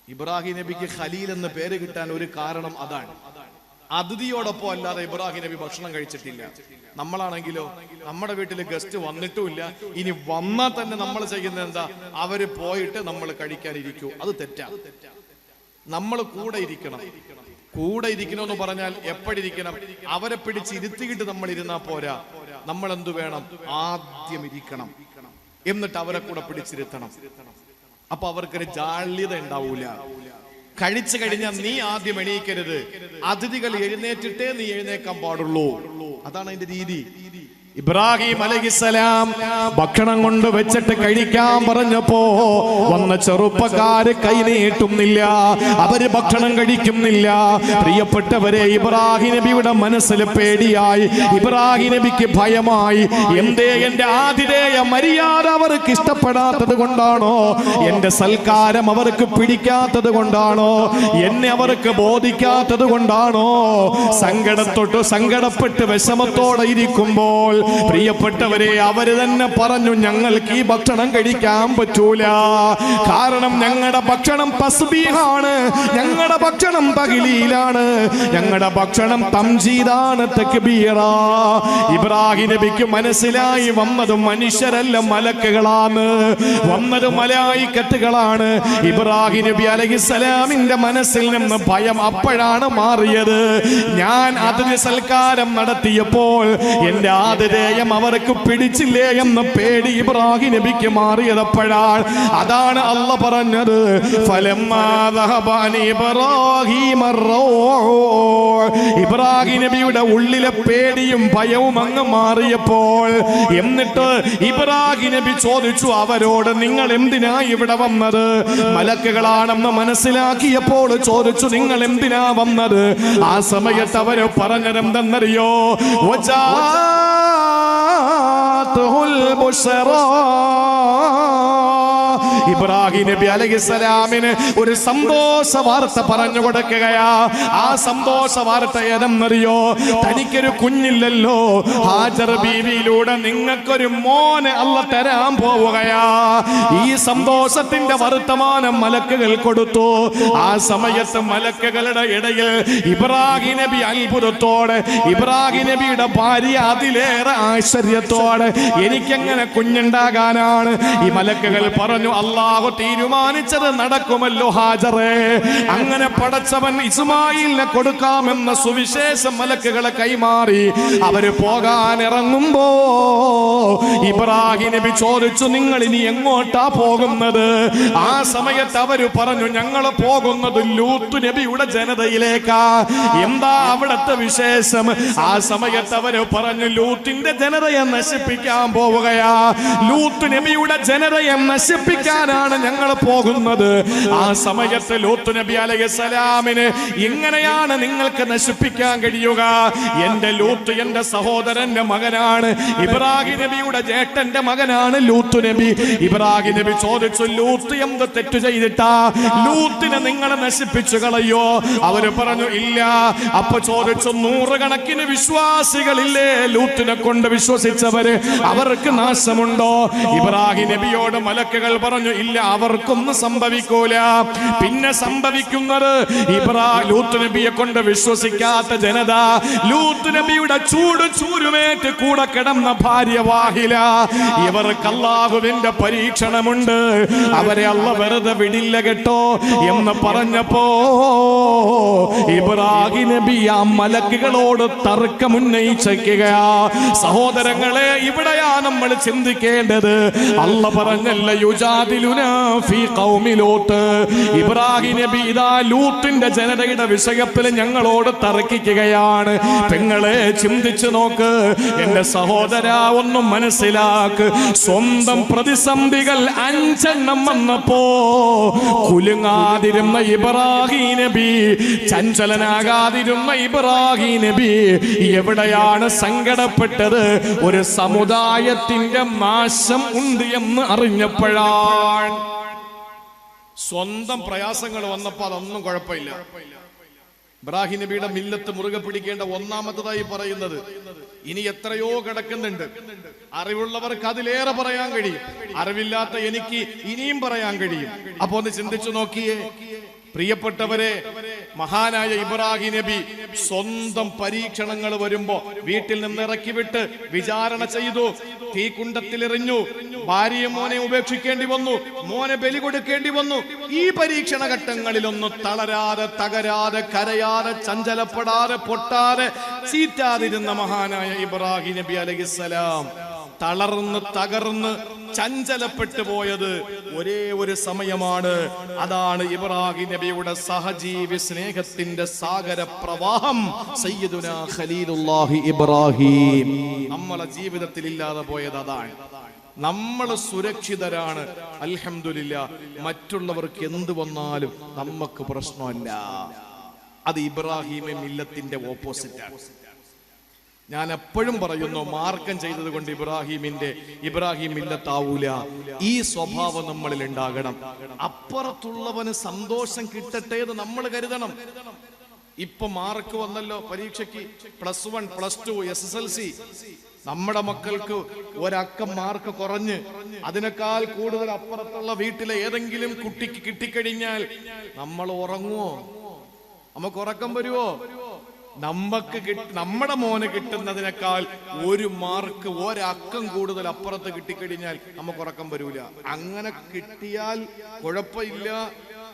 ഇബ്രാഹിം നബിക്ക് ഖലീൽ എന്ന് പേര് കിട്ടാൻ ഒരു കാരണം അതാണ്. അതിഥിയോടൊപ്പം അല്ലാതെ ഇബ്രാഹിം നബി ഭക്ഷണം കഴിച്ചിട്ടില്ല. നമ്മളാണെങ്കിലോ, നമ്മുടെ വീട്ടിൽ ഗസ്റ്റ് വന്നിട്ടുമില്ല, ഇനി വന്നാൽ തന്നെ നമ്മൾ ചെയ്യുന്നത് എന്താ? അവര് പോയിട്ട് നമ്മൾ കഴിക്കാനിരിക്കൂ. അത് തെറ്റാ. നമ്മൾ കൂടെ ഇരിക്കണം. കൂടെ ഇരിക്കണമെന്ന് പറഞ്ഞാൽ എപ്പോഴിരിക്കണം? അവരെ പിടിച്ച് ഇരുത്തിയിട്ട് നമ്മൾ ഇരുന്നാ പോരാ. നമ്മൾ എന്തു വേണം? ആദ്യം ഇരിക്കണം, എന്നിട്ട് അവരെ കൂടെ പിടിച്ചിരുത്തണം. അപ്പൊ അവർക്കൊരു ജാള്യത ഉണ്ടാവൂല. കഴിച്ചു കഴിഞ്ഞാൽ നീ ആദ്യം എണീക്കരുത്, അതിഥികൾ എഴുന്നേറ്റിട്ടേ നീ എഴുന്നേക്കാൻ പാടുള്ളൂ. അതാണ് അതിന്റെ രീതി. ഇബ്രാഹിം അലൈഹിസ്സലാം ഭക്ഷണം കൊണ്ട് വെച്ചിട്ട് കഴിക്കാൻ പറഞ്ഞപ്പോ വന്ന ചെറുപ്പക്കാര് കൈനീട്ടുന്നില്ല, അവര് ഭക്ഷണം കഴിക്കുന്നില്ല. പ്രിയപ്പെട്ടവരെ, ഇബ്രാഹിം നബിയുടെ മനസ്സിൽ പേടിയായി, ഇബ്രാഹിം നബിക്ക് ഭയമായി. എന്തേ? എന്റെ ആതിഥേയ മര്യാദ അവർക്ക് ഇഷ്ടപ്പെടാത്തത് കൊണ്ടാണോ? എന്റെ സൽക്കാരം അവർക്ക് പിടിക്കാത്തത് കൊണ്ടാണോ? എന്നെ അവർക്ക് ബോധിക്കാത്തത് കൊണ്ടാണോ? സങ്കടപ്പെട്ട് വിഷമത്തോടെ ഇരിക്കുമ്പോൾ പ്രിയപ്പെട്ടവരെ, അവര് തന്നെ പറഞ്ഞു, ഞങ്ങൾക്ക് ഈ ഭക്ഷണം കഴിക്കാൻ പറ്റൂല. കാരണം ഞങ്ങളുടെ ഭക്ഷണം തസ്ബീഹാണ്, ഞങ്ങളുടെ ഭക്ഷണം തഹ്ലീലാണ്, ഞങ്ങളുടെ ഭക്ഷണം തംജീദാണ്, തക്ബീറ. ഇബ്രാഹിം നബിക്ക് മനസ്സിലായി വന്നത് മനുഷ്യരല്ല മലക്കുകളാണ്, വന്നത് മലായിക്കത്തുകളാണ്. ഇബ്രാഹിം നബി അലൈഹിസ്സലാമിന്റെ മനസ്സിൽ നിന്ന് ഭയം അപ്പോഴാണ് മാറിയത്. ഞാൻ അതിഥി സൽക്കാരം നടത്തിയപ്പോൾ എന്റെ ആതിഥേയം അവർക്ക് പിടിച്ചില്ലേ എന്ന പേടി ഇബ്രാഹിം നബിക്ക് മാറിയതപ്പോഴാണ്. അതാണ് അല്ലാഹ് പറഞ്ഞത്, ഇബ്രാഹിം നബിയുടെ ഉള്ളിലെ പേടിയും ഭയവും അങ്ങ് മാറിയപ്പോൾ, എന്നിട്ട് ഇബ്രാഹിം നബി ചോദിച്ചു അവരോട്, നിങ്ങൾ എന്തിനാ ഇവിടെ വന്നത്? മലക്കുകളാണെന്ന് മനസ്സിലാക്കിയപ്പോൾ ചോദിച്ചു, നിങ്ങൾ എന്തിനാ വന്നത്? ആ സമയത്ത് അവര് പറഞ്ഞതെന്തെന്നറിയോ? ഇബ്രാഹിം നബി അലൈഹിസ്സലാമിന് ഒരു സന്തോഷ വാർത്ത പറഞ്ഞു കൊടുക്കുകയാ. ആ സന്തോഷ വാർത്ത ഏതെന്നറിയോ? തനിക്കൊരു കുഞ്ഞില്ലല്ലോ, ഹാജർ ബീവിയിലൂടെ നിങ്ങൾക്കൊരു മോനെ അല്ലാഹ് തരാൻ പോവുകയാ. ഈ സന്തോഷത്തിന്റെ വർത്തമാനം മലക്കുകൾ കൊടുത്തു. ആ സമയത്ത് മലക്കുകളുടെ ഇടയിൽ ഇബ്രാഹിം നബി അത്ഭുതത്തോടെ, ഇബ്രാഹിം നബിയുടെ ഭാര്യ അതിലേറെ ആശ്ചര്യത്തോടെ, എനിക്കെങ്ങനെ കുഞ്ഞുണ്ടാകാനാണ്? ഈ മലക്കുകൾ പറഞ്ഞു, അല്ലാഹു തീരുമാനിച്ചത് നടക്കുമല്ലോ ഹാജറേ. അങ്ങനെ പടച്ചവൻ ഇസ്മായിലിനെ കൊടുക്കാമെന്ന സുവിശേഷം മലക്കുകളെ കൈമാറി അവര് പോകാൻ ഇറങ്ങുമ്പോ ഇബ്രാഹിം നബി ചോദിച്ചു, നിങ്ങൾ ഇനി എങ്ങോട്ടാ പോകുന്നത്? ആ സമയത്ത് അവര് പറഞ്ഞു, ഞങ്ങൾ പോകുന്നത് ലൂത്ത് നബിയുടെ ജനതയിലേക്കാ. എന്താ അവിടത്തെ വിശേഷം? ആ സമയത്ത് അവര് പറഞ്ഞു, ലൂത്തിന്റെ ജനതയെ നശിപ്പിക്കാൻ പോവുകയാ, ലൂത്ത് നബിയുടെ ജനതയെ നശിപ്പിക്കാനാണ് ഞങ്ങൾ പോകുന്നത്. ആ സമയത്ത് ലൂത്ത് നബി അലൈഹിസ്സലാമിന്, എങ്ങനെയാണ് നിങ്ങൾക്ക് നശിപ്പിക്കാൻ കഴിയുക? എന്റെ ലൂത്ത് എന്റെ സഹോദരന്റെ മകനാണ്, ഇബ്രാഹിം നബിയുടെ ജേട്ടന്റെ മകനാണ് ലൂത്ത് നബി. ഇബ്രാഹിം നബി ചോദിച്ചു, ലൂത്ത് എന്ത് തെറ്റു ചെയ്തിട്ടാ ലൂത്തിനെ നിങ്ങൾ നശിപ്പിച്ചു കളയോ? അവര് പറഞ്ഞു, ഇല്ല. അപ്പൊ ചോദിച്ചു, 100 കണക്കിന് വിശ്വാസികളില്ലേ ലൂത്തിനെ കൊണ്ട് വിശ്വസിച്ചവര്, അവർക്ക് നാശമുണ്ടോ? ഇബ്രാഹിം നബിയോട് മലക്കുകൾ പറഞ്ഞു, ഇല്ല, അവർക്കൊന്നും സംഭവിക്കൂല. പിന്നെ സംഭവിക്കുന്നത് ലൂത്ത് നബിയെ കൊണ്ട് വിശ്വസിക്കാത്ത ജനത, ലൂത്ത് നബിയുടെ ചൂരുമേറ്റ് കൂടെ കിടന്ന ഭാര്യ വാഹില, ഇവർക്ക് അല്ലാഹുവിന്റെ പരീക്ഷണമുണ്ട്, അവരെ അല്ലാഹ് വെറുതെ വിടില്ല കേട്ടോ എന്ന് പറഞ്ഞപ്പോ ഇബ്രാഹിം നബി ആ മലക്കുകളോട് തർക്കമുന്നയിച്ചേക്കുകയാ. സഹോദരങ്ങളെ, ഇവിടെയാ നമ്മൾ ചിന്തിക്കേണ്ടത്. അല്ലാഹ് പറഞ്ഞല്ല, യുജാദിലുനാ ഫീ ഖൗമി ലൂത്ത്. ഇബ്രാഹിം നബി ഇതാ ലൂത്തിന്റെ ജനതയുടെ വിഷയത്തിൽ ഞങ്ങളോട് തർക്കിക്കുകയാണ്. പെങ്ങളെ, ചിന്തിച്ചു നോക്ക്. എന്റെ സഹോദര, ഒന്നും മനസ്സിലാക്ക്. സ്വന്തം പ്രതിസന്ധികൾ 5 വന്നപ്പോ കുലുങ്ങാതിരുന്ന ഇബ്രാഹിം നബി, ചഞ്ചലനാകാതിരുന്ന ഇബ്രാഹിം നബി എവിടെയാണ് സങ്കടപ്പെട്ടത്? ഒരു സമുദായത്തിന്റെ നാശം ഉണ്ട് എന്ന് അറിഞ്ഞപ്പോഴാണ്. സ്വന്തം പ്രയാസങ്ങൾ വന്നപ്പോൾ അതൊന്നും കുഴപ്പമില്ല. ഇബ്രാഹിം നബിയുടെ മില്ലത്ത് മുറുകെ പിടിക്കേണ്ട ഒന്നാമത്തതായി പറയുന്നത്, ഇനി എത്രയോ കിടക്കുന്നുണ്ട്. അറിവുള്ളവർക്ക് അതിലേറെ പറയാൻ കഴിയും, അറിവില്ലാത്ത എനിക്ക് ഇനിയും പറയാൻ കഴിയും. അപ്പൊ ഒന്ന് ചിന്തിച്ചു നോക്കിയേ പ്രിയപ്പെട്ടവരെ, മഹാനായ ഇബ്രാഹിം നബി സ്വന്തം പരീക്ഷണങ്ങൾ വരുമ്പോ വീട്ടിൽ നിന്ന് ഇറക്കി വിട്ട് വിചാരണ ചെയ്തു, തീക്കുണ്ടത്തിലെറിഞ്ഞു, ഭാര്യയെ മോനെ ഉപേക്ഷിക്കേണ്ടി വന്നു, മോനെ ബലി കൊടുക്കേണ്ടി വന്നു. ഈ പരീക്ഷണ ഘട്ടങ്ങളിലൊന്നും തളരാതെ, തകരാതെ, കരയാതെ, ചഞ്ചലപ്പെടാതെ, പൊട്ടാതെ, ചീറ്റാതിരുന്ന മഹാനായ ഇബ്രാഹിം നബി അലൈഹിസ്സലാം തളർന്ന് തകർന്ന് ചഞ്ചലപ്പെട്ടു പോയത് ഒരേ ഒരു സമയമാണ്. അതാണ് ഇബ്രാഹിം നബിയുടെ സഹജീവി സ്നേഹത്തിന്റെ സാഗര പ്രവാഹം സയ്യിദുനാ ഖലീലുല്ലാഹി ഇബ്രാഹിം. നമ്മളെ ജീവിതത്തിൽ ഇല്ലാതെ പോയത് അതാണ്. നമ്മൾ സുരക്ഷിതരാണ്, അൽഹംദുലില്ലാ. മറ്റുള്ളവർക്ക് എന്ത് വന്നാലും നമുക്ക് പ്രശ്നമല്ല. അത് ഇബ്രാഹിം മില്ലത്തിന്റെ ഓപ്പോസിറ്റാണ്. ഞാൻ എപ്പോഴും പറയുന്നു, മാർക്കം ചെയ്തത് കൊണ്ട് ഇബ്രാഹിം മില്ലത്താവൂല. ഈ സ്വഭാവം നമ്മളിൽ ഉണ്ടാകണം. അപ്പുറത്തുള്ളവന് സന്തോഷം കിട്ടട്ടെ എന്ന് നമ്മൾ കരുതണം. ഇപ്പൊ മാർക്ക് വന്നല്ലോ പരീക്ഷയ്ക്ക്, +1, +2, SSLC. നമ്മുടെ മക്കൾക്ക് ഒരക്കം മാർക്ക് കുറഞ്ഞ് അതിനേക്കാൾ കൂടുതൽ അപ്പുറത്തുള്ള വീട്ടിലെ ഏതെങ്കിലും കുട്ടിക്ക് കിട്ടിക്കഴിഞ്ഞാൽ നമ്മൾ ഉറങ്ങുവോ? നമുക്ക് ഉറക്കം വരുവോ? നമ്മുടെ മോന് കിട്ടുന്നതിനേക്കാൾ ഒരു മാർക്ക് ഒരക്കം കൂടുതൽ അപ്പുറത്ത് കിട്ടിക്കഴിഞ്ഞാൽ നമുക്ക് ഉറക്കം വരൂല. അങ്ങനെ കിട്ടിയാൽ കുഴപ്പമില്ല,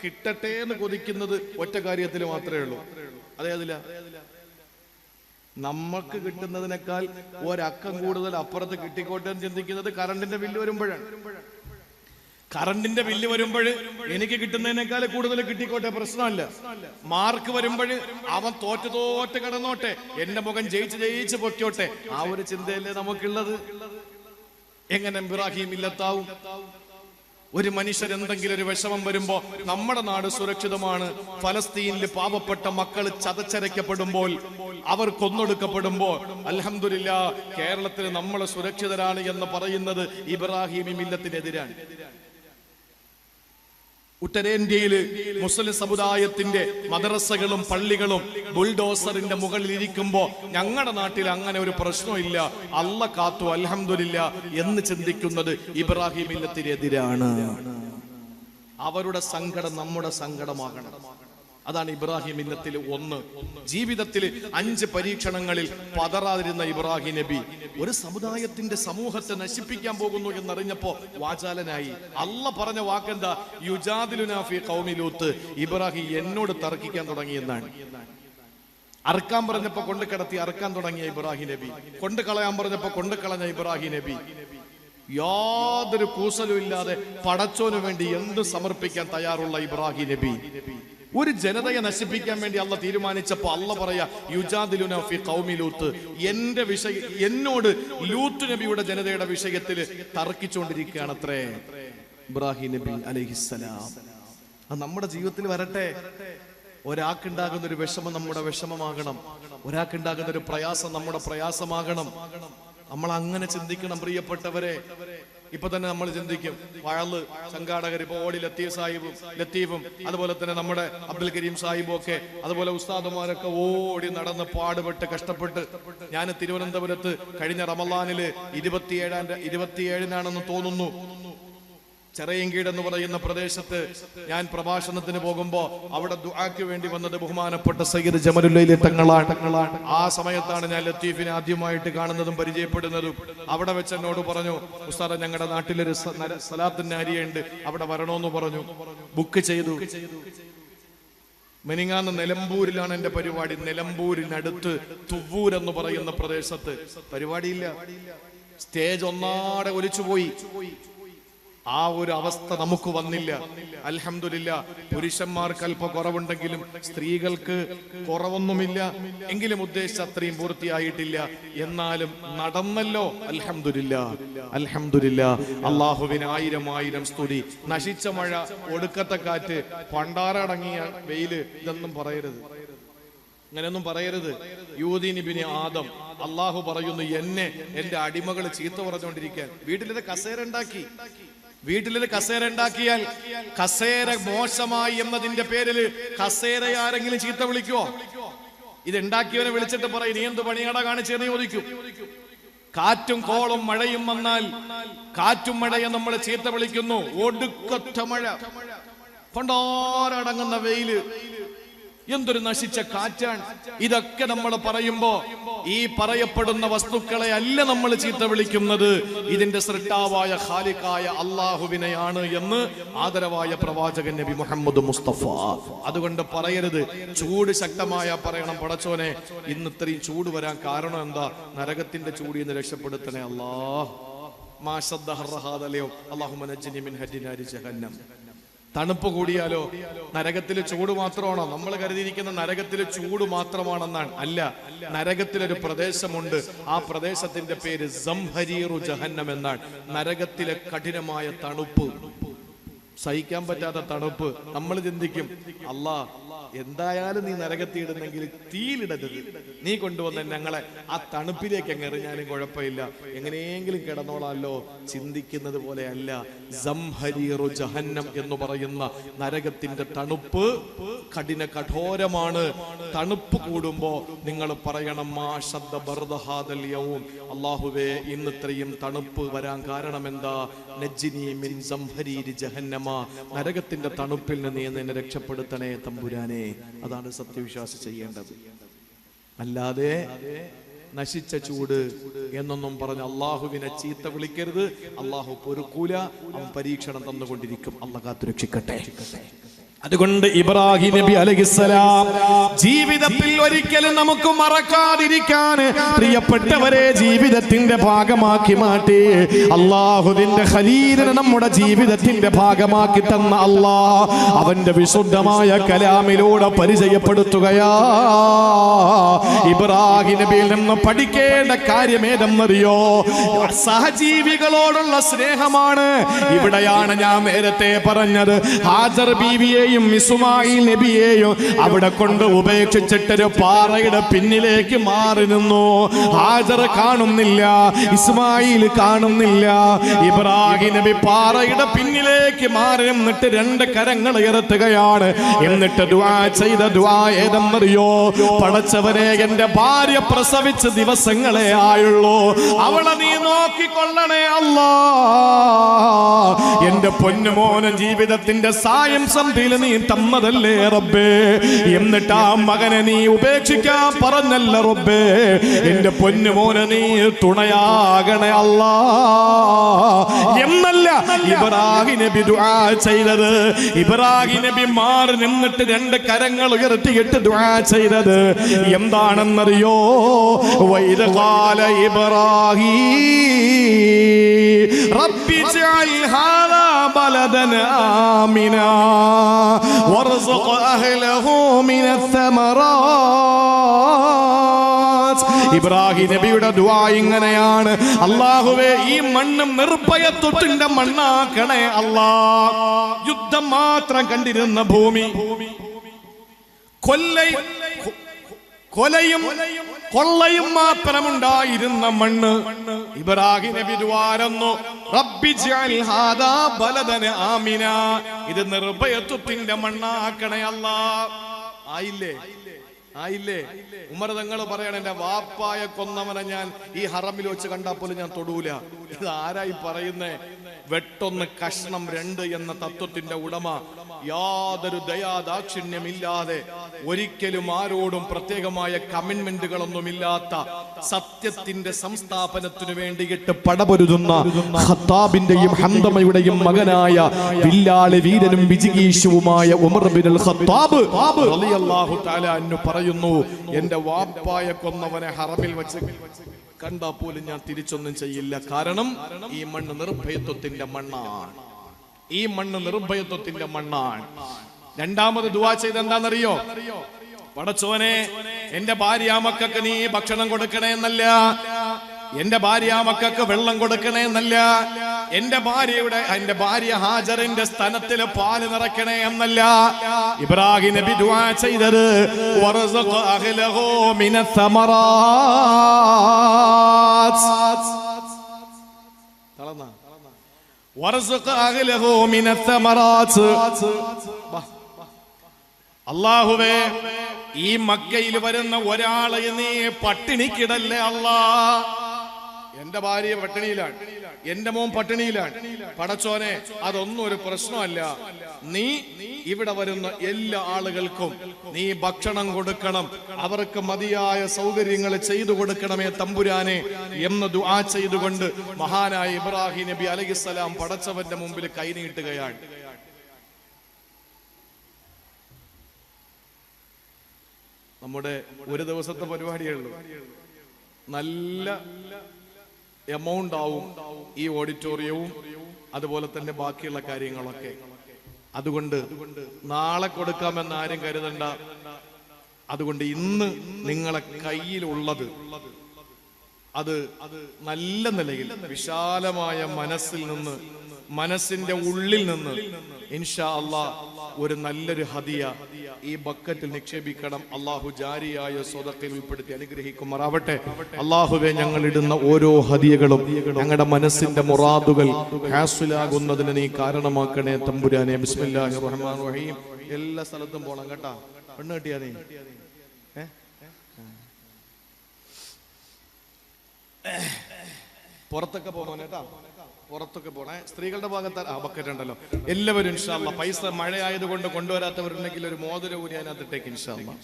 കിട്ടട്ടെ എന്ന് കൊതിക്കുന്നത് ഒറ്റ കാര്യത്തിൽ മാത്രമേ ഉള്ളൂ. അതേതില്ല, നമുക്ക് കിട്ടുന്നതിനേക്കാൾ ഒരക്കം കൂടുതൽ അപ്പുറത്ത് കിട്ടിക്കോട്ടെ എന്ന് ചിന്തിക്കുന്നത് കറണ്ടിന്റെ ബില്ല് വരുമ്പോഴാണ്. കറണ്ടിന്റെ ബില്ല് വരുമ്പോൾ എനിക്ക് കിട്ടുന്നതിനേക്കാൾ കൂടുതൽ കിട്ടിക്കോട്ടെ, പ്രശ്നമല്ല. മാർക്ക് വരുമ്പോൾ അവൻ തോറ്റ് കിടന്നോട്ടെ, എന്റെ മുഖം ജയിച്ച് പൊക്കോട്ടെ, ആ ഒരു ചിന്തയല്ലേ നമുക്കുള്ളത്. എങ്ങനെ ഇബ്രാഹിം മില്ലത്താവും? ഒരു മനുഷ്യർ എന്തെങ്കിലും ഒരു വിഷമം വരുമ്പോ, നമ്മുടെ നാട് സുരക്ഷിതമാണ്, ഫലസ്തീനിൽ പാവപ്പെട്ട മക്കൾ ചതച്ചരയ്ക്കപ്പെടുമ്പോൾ, അവർ കൊന്നൊടുക്കപ്പെടുമ്പോൾ, അൽഹംദുലില്ലാ കേരളത്തിൽ നമ്മൾ സുരക്ഷിതരാണ് എന്ന് പറയുന്നത് ഇബ്രാഹിം മില്ലത്തിനെതിരാണ്. ഉത്തരേന്ത്യയില് മുസ്ലിം സമുദായത്തിന്റെ മദ്രസകളും പള്ളികളും ബുൾഡോസറിന്റെ മുകളിൽ ഇരിക്കുമ്പോ ഞങ്ങളുടെ നാട്ടിൽ അങ്ങനെ ഒരു പ്രശ്നമില്ല, അള്ള കാത്തു, അൽഹംദുലില്ലാ എന്ന് ചിന്തിക്കുന്നത് ഇബ്രാഹിം മില്ലത്തിനെതിരാണ്. അവരുടെ സങ്കടം നമ്മുടെ സങ്കടമാകണം. അതാണ് ഇബ്രാഹിം മില്ലത്തിൽ ഒന്ന്. ജീവിതത്തിൽ 5 പരീക്ഷണങ്ങളിൽ പതറാതിരുന്ന ഇബ്രാഹിം നബി ഒരു സമുദായത്തിന്റെ സമൂഹത്തെ നശിപ്പിക്കാൻ പോകുന്നു എന്നറിഞ്ഞപ്പോ വാചാലനായി. അള്ള പറഞ്ഞ വാക്കെന്താ? യുജാദിലുനാ ഫീ ഖൗമി ലൂത്ത്. ഇബ്രാഹിം എന്നോട് തർക്കിക്കാൻ തുടങ്ങിയെന്നാണ്. അറുക്കാൻ പറഞ്ഞപ്പോ കൊണ്ട് കിടത്തി അറുക്കാൻ തുടങ്ങിയ ഇബ്രാഹിം നബി, കൊണ്ട് കളയാൻ പറഞ്ഞപ്പോ കൊണ്ട് കളഞ്ഞ ഇബ്രാഹിം നബി, യാതൊരു കൂസലും ഇല്ലാതെ പടച്ചോന് വേണ്ടി എന്ത് സമർപ്പിക്കാൻ തയ്യാറുള്ള ഇബ്രാഹിം നബി. ഒരു ജനതയെ നശിപ്പിക്കാൻ വേണ്ടി അള്ള തീരുമാനിച്ചപ്പോ അള്ള പറയാ യുജാദിലുനാ ഫീ ഖൗമി ലൂത്ത്. എന്നോട് ലൂത്ത് നബിയുടെ ജനതയുടെ വിഷയത്തിൽ തർക്കിച്ചുകൊണ്ടിരിക്കുകയാണത്രേ ഇബ്രാഹിം നബി അലൈഹിസ്സലാം. അത് നമ്മുടെ ജീവിതത്തിൽ വരട്ടെ. ഒരാൾക്കുണ്ടാകുന്ന ഒരു വിഷമം നമ്മുടെ വിഷമമാകണം, ഒരാൾക്കുണ്ടാകുന്ന ഒരു പ്രയാസം നമ്മുടെ പ്രയാസമാകണം. നമ്മൾ അങ്ങനെ ചിന്തിക്കണം പ്രിയപ്പെട്ടവരെ. ഇപ്പൊ തന്നെ നമ്മൾ ചിന്തിക്കും, വഴല് സംഘാടകർ ഇപ്പൊ ഓടി ലത്തീഫും അതുപോലെ തന്നെ നമ്മുടെ അബ്ദുൽ കരീം സാഹിബും ഒക്കെ, അതുപോലെ ഉസ്താദുമാരൊക്കെ ഓടി നടന്ന് പാടുപെട്ട് കഷ്ടപ്പെട്ട്. ഞാൻ തിരുവനന്തപുരത്ത് കഴിഞ്ഞ റമളാനില് 27-നാണെന്ന് തോന്നുന്നു, ചെറിയങ്കീട് എന്ന് പറയുന്ന പ്രദേശത്ത് ഞാൻ പ്രഭാഷണത്തിന് പോകുമ്പോ അവിടെ ദുആക്ക് വേണ്ടി വന്നത് ബഹുമാനപ്പെട്ട സയ്യിദ് ജമലുല്ലൈലി തങ്ങളാണ്. ആ സമയത്താണ് ഞാൻ ലത്തീഫിനെ ആദ്യമായിട്ട് കാണുന്നതും പരിചയപ്പെടുന്നതും. അവിടെ വെച്ച് എന്നോട് പറഞ്ഞു, ഉസ്താദ് ഞങ്ങളുടെ നാട്ടിലൊരു സലാത്തുൻ നാരിയുണ്ട്, അവിടെ വരണോന്ന് പറഞ്ഞു. ബുക്ക് ചെയ്തു. മെനിങ്ങാന്ന് നിലമ്പൂരിലാണ് എന്റെ പരിപാടി. നിലമ്പൂരിനടുത്ത് തുവ്വൂർ എന്ന് പറയുന്ന പ്രദേശത്ത് പരിപാടിയില്ല. സ്റ്റേജ് ഒന്നാടെ ഒലിച്ചുപോയി. ആ ഒരു അവസ്ഥ നമുക്ക് വന്നില്ല. അൽഹംദുലില്ലാ. പുരുഷന്മാർക്ക് അല്പം കുറവുണ്ടെങ്കിലും സ്ത്രീകൾക്ക് കുറവൊന്നുമില്ല. എങ്കിലും ഉദ്ദേശിച്ച അത്രയും പൂർത്തിയായിട്ടില്ല. എന്നാലും നടന്നല്ലോ. അൽഹംദുലില്ലാ, അൽഹംദുലില്ലാ. അള്ളാഹുവിന് 1000 സ്തുതി. നശിച്ച മഴ, ഒടുക്കത്തെ കാറ്റ്, പണ്ടാരടങ്ങിയ വെയില്, ഇതൊന്നും പറയരുത്, അങ്ങനെയൊന്നും പറയരുത്. യൂദീൻ ഇബ്നു ആദം, അള്ളാഹു പറയുന്നു എന്റെ അടിമകൾ ചീത്ത പറഞ്ഞുകൊണ്ടിരിക്കാൻ. വീട്ടിലൊരു കസേര ഉണ്ടാക്കിയാൽ കസേര മോശമായി എന്നതിന്റെ പേരിൽ കസേര ആരെങ്കിലും ചീത്ത വിളിക്കുവോ? ഇത് ഉണ്ടാക്കിയവനെ വിളിച്ചിട്ട് പറയും, നീ എന്ത് പണിയാട കാണിച്ചെന്ന് ചോദിക്കും. കാറ്റും കോളും മഴയും വന്നാൽ കാറ്റും മഴയെ നമ്മൾ ചീത്ത വിളിക്കുന്നു. ഒടുക്കറ്റ മഴ, പണ്ടാരടങ്ങുന്ന വെയില്, എന്തൊരു നശിച്ച കാറ്റാണ്. ഇതൊക്കെ നമ്മൾ പറയുമ്പോ ഈ പറയപ്പെടുന്ന വസ്തുക്കളെ അല്ല നമ്മൾ ചീത്ത വിളിക്കുന്നത്, ഇതിന്റെ സൃഷ്ടാവായ ഖാലിഖായ അള്ളാഹുവിനെയാണ് എന്ന് ആദരവായ പ്രവാചകൻ നബി മുഹമ്മദ് മുസ്തഫ. അതുകൊണ്ട് പറയരുത്. ചൂട് ശക്തമായ പറയണം, പടച്ചോനെ ഇന്ന് ഇത്രയും ചൂട് വരാൻ കാരണം എന്താ? നരകത്തിന്റെ ചൂടിൽ നിന്ന് രക്ഷപ്പെടുത്തണേ അല്ലാഹ്. തണുപ്പ് കൂടിയാലോ നരകത്തിലെ ചൂട് മാത്രമാണോ? നമ്മൾ കരുതിയിരിക്കുന്ന നരകത്തിലെ ചൂട് മാത്രമാണെന്നാണ്. അല്ല, നരകത്തിലൊരു പ്രദേശമുണ്ട്. ആ പ്രദേശത്തിന്റെ പേര് സംഹരീറു ജഹന്നം എന്നാണ്. നരകത്തിലെ കഠിനമായ തണുപ്പ്, സഹിക്കാൻ പറ്റാത്ത തണുപ്പ്. നമ്മൾ ചിന്തിക്കും, അല്ലാ എന്തായാലും നീ നരകത്തിയിടുന്നെങ്കിൽ തീയിലിടരുത്, നീ കൊണ്ടുവന്ന ഞങ്ങളെ ആ തണുപ്പിലേക്ക് അങ്ങ് എറിഞ്ഞാലും കുഴപ്പമില്ല, എങ്ങനെയെങ്കിലും കിടന്നോളാമല്ലോ. ചിന്തിക്കുന്നത് പോലെ അല്ല. സംഹരീറു ജഹന്നം എന്ന് പറയുന്ന നരകത്തിന്റെ തണുപ്പ് കഠോരമാണ്. തണുപ്പ് കൂടുമ്പോ നിങ്ങൾ പറയണം, അല്ലാഹുവേ ഇന്നിത്രയും തണുപ്പ് വരാൻ കാരണം എന്താ? നജ്ജിനി മിൻ സംഹരീരി ജഹന്നമ, നരകത്തിന്റെ തണുപ്പിൽ നിന്ന് നീ എന്നെ രക്ഷപ്പെടുത്തണേ തമ്പുരാനെ. അതാണ് സത്യവിശ്വാസി ചെയ്യേണ്ടത്. അല്ലാതെ നശിച്ച ചൂട് എന്നൊന്നും പറഞ്ഞ് അള്ളാഹുവിനെ ചീത്ത വിളിക്കരുത്. അള്ളാഹു പൊറുക്കൂല, അവൻ പരീക്ഷണം തന്നുകൊണ്ടിരിക്കും. അള്ളാഹു കാത്തുരക്ഷിക്കട്ടെ. അതുകൊണ്ട് ഇബ്രാഹിം നബി അലൈഹിസ്സലാം ജീവിതത്തിൽ ഒരിക്കലും നമുക്ക് മറക്കാതിരിക്കാൻ, പ്രിയപ്പെട്ടവരെ, ജീവിതത്തിന്റെ ഭാഗമാക്കി മാറ്റി അള്ളാഹുവിന്റെ ഖലീലിനെ നമ്മുടെ ജീവിതത്തിന്റെ ഭാഗമാക്കി തന്ന അള്ളാഹ് അവന്റെ വിശുദ്ധമായ കലാമിലൂടെ പരിചയപ്പെടുത്തുകയാ. ഇബ്രാഹിം നബിയിൽ നിന്ന് പഠിക്കേണ്ട കാര്യം ഏതെന്നറിയോ? സഹജീവികളോടുള്ള സ്നേഹമാണ്. ഇവിടെയാണ് ഞാൻ നേരത്തെ പറഞ്ഞത്, ഹാജർ ബീവിയെ ഇസ്മായിൽ നബിയെയും അവിടെ കൊണ്ട് ഉപേക്ഷിച്ചിട്ടൊരു പാറയുടെ പിന്നിലേക്ക് മാറി നിന്നു. ഹാജർ കാണുന്നില്ല, ഇസ്മായിൽ കാണുന്നില്ല. ഇബ്രാഹിം നബി പാറയുടെ പിന്നിലേക്ക് മാറി നിന്നിട്ട് രണ്ട് കരങ്ങൾ ഉയർത്തുകയാണ്. എന്നിട്ട് ദുആ ചെയ്ത ദുആ ഏതെന്നറിയോ? പടച്ചവനെ, എന്റെ ഭാര്യ പ്രസവിച്ച് ദിവസങ്ങളെ ആയുള്ളൂ, അവളെ നീ നോക്കിക്കൊള്ളണേ അല്ലാ. എന്റെ പൊന്നുമോനെ ജീവിതത്തിന്റെ സായം സന്ധിയിൽ നീ തന്നതല്ലേ റബ്ബേ, എന്നിട്ട് ആ മകനെ നീ ഉപേക്ഷിക്കാൻ പറഞ്ഞല്ല റബ്ബേ. എന്റെ പൊന്നുമോനെ നീ തുണയാകണേ അല്ലാ എന്നല്ല ഇബ്രാഹിം നബി ദുആ ചെയ്തത്. ഇബ്രാഹിം നബി മാറി നിന്നിട്ട് രണ്ട് കരങ്ങൾ ഉയർത്തിയിട്ട് ദുആ ചെയ്തത് എന്താണെന്നറിയോ? വൈദ ഖാല ഇബ്രാഹിം റബ്ബി ജഅൽ ഹാദാ ബലദൻ ആമിനാ വർസുഖ് അഹ്ലഹു മിനസ്സമറാത്ത്. ഇബ്രാഹിം നബിയുടെ ദുആ ഇങ്ങനെയാണ്: അല്ലാഹുവേ, ഈ മണ്ണ് നിർഭയത്വത്തിന്റെ മണ്ണാക്കണേ അല്ലാ. യുദ്ധം മാത്രം കണ്ടിരുന്ന ഭൂമി, കൊലയും കൊള്ളയും മാത്രമുണ്ടായിരുന്ന മണ്ണ്. ഇബ്രാഹിം നബി ദുആരന്നു, റബ്ബി ജഅൽ ഹാദാ ബലദൻ ആമിന, ഇത് നിർഭയത്വത്തിന്റെ മണ്ണാക്കണേ അല്ലാ. ആയില്ലേ? ഉമർ തങ്ങൾ പറയണ, എന്റെ വാപ്പായെ കൊന്നവനെ ഞാൻ ഈ ഹറമിൽ വെച്ച് കണ്ടാൽ പോലും ഞാൻ തൊടൂല. ഇത് ആരായി പറയുന്നേ? വെട്ടൊന്ന് കഷ്ണം രണ്ട് എന്ന തത്വത്തിന്റെ ഉടമ, യാതൊരു ദയാദാക്ഷിണ്യമില്ലാതെ, ഒരിക്കലും ആരോടും പ്രത്യേകമായ കമ്മിറ്റ്മെന്റുകളൊന്നുമില്ലാത്ത, സത്യത്തിന്റെ സംസ്ഥാപനത്തിനു വേണ്ടിയിട്ട് പടപൊരുതുന്ന ഖത്താബിന്റെയും ഹംദമയുടെയും മകനായ വില്ലാളി വീരനും വിജിഗീഷുവുമായ ഉമർ ബിനുൽ ഖത്താബ് റളിയല്ലാഹു തആല അൻഹു പറയുന്നു, എന്റെ വാപ്പായെ കൊന്നവനെ ഹറമിൽ വെച്ച് കണ്ടാ പോലും ഞാൻ തിരിച്ചൊന്നും ചെയ്യില്ല. കാരണം ഈ മണ്ണ് നിർഭയത്വത്തിന്റെ മണ്ണാണ്. ഈ മണ്ണ് നിർഭയത്വത്തിന്റെ മണ്ണാണ്. രണ്ടാമത് ദുആ ചെയ്ത് എന്താണെന്നറിയോ? പടച്ചോനെ, എന്റെ ഭാര്യ മക്കൾക്ക് നീ ഭക്ഷണം കൊടുക്കണേ എന്നല്ല, എന്റെ ഭാര്യ മക്കൾക്ക് വെള്ളം കൊടുക്കണേ എന്നല്ല, എന്റെ ഭാര്യ ഹാജറിന്റെ സ്ഥാനത്തിൽ പാല് നിറയ്ക്കണേ എന്നല്ല. ഇബ്രാഹിം നബി ദുആ ചെയ്തത് വറസഖ അഹ്ലഹു മിനസ്സമറാത്ത്. വറസഖ അഹ്ലഹു മിനസ്സമറാത്ത്. അല്ലാഹുവേ, ഈ മക്കയിൽ വരുന്ന ഒരാളെ നീ പട്ടിണിക്കിടല്ലേ അല്ലാ. എന്റെ ഭാര്യ പട്ടിണിയിലാണ്, എന്റെ മോൻ പട്ടിണിയിലാണ്. പടച്ചോനെ, അതൊന്നും ഒരു പ്രശ്നമല്ല. നീ ഇവിടെ വരുന്ന എല്ലാ ആളുകൾക്കും നീ ഭക്ഷണം കൊടുക്കണം, അവർക്ക് മതിയായ സൗകര്യങ്ങൾ ചെയ്തു കൊടുക്കണമേ തമ്പുരാനെ എന്ന് ദുആ ചെയ്തുകൊണ്ട് മഹാനായ ഇബ്രാഹിം നബി അലൈഹിസ്സലാം പടച്ചവന്റെ മുമ്പിൽ കൈനീട്ടുകയാണ്. നമ്മുടെ ഒരു ദിവസത്തെ പരിപാടിയേ ഉള്ളൂ. നല്ല എമൗണ്ട് ആവും ഈ ഓഡിറ്റോറിയവും അതുപോലെ തന്നെ ബാക്കിയുള്ള കാര്യങ്ങളൊക്കെ. അതുകൊണ്ട് നാളെ കൊടുക്കാമെന്ന് ആരും കരുതണ്ട. അതുകൊണ്ട് ഇന്ന് നിങ്ങളെ കയ്യിലുള്ളത് അത് നല്ല നിലയിൽ വിശാലമായ മനസ്സിൽ നിന്ന്, മനസ്സിന്റെ ഉള്ളിൽ നിന്ന് ഇൻഷാ അല്ലാഹ് ഒരു നല്ലൊരു ഹദിയ ഈ ബക്കറ്റിൽ നിക്ഷേപിക്കണം. അള്ളാഹു ജാരിയായ സ്വതക്കയിൽ ഉൾപ്പെടുത്തി അനുഗ്രഹിക്കുമാറാവട്ടെ. അള്ളാഹുവെ, ഞങ്ങൾ ഇടുന്ന ഓരോ ഹദിയകളും ഞങ്ങളുടെ മനസ്സിന്റെ മുറാദുകൾ ഹാസിലാകുന്നതിന് നീ കാരണമാക്കണേ തമ്പുരാനെ. ബിസ്മില്ലാഹിർ റഹ്മാനിർ റഹീം. എല്ലാ സ്ഥലത്തും പോണം കേട്ടാ. പെണ്ണ് കെട്ടിയാ നീ പുറത്തൊക്കെ പോകണം കേട്ടാ, പുറത്തൊക്കെ പോണേ. സ്ത്രീകളുടെ ഭാഗത്ത് ബക്കറ്റ് ഉണ്ടല്ലോ. എല്ലാവരും ഇൻഷാ അല്ലാഹ് പൈസ മഴയായതുകൊണ്ട് കൊണ്ടുവരാത്തവരുണ്ടെങ്കിൽ ഒരു മോതിര കൂടി അതിനകത്തിട്ടേക്ക് ഇൻഷാ അല്ലാഹ്.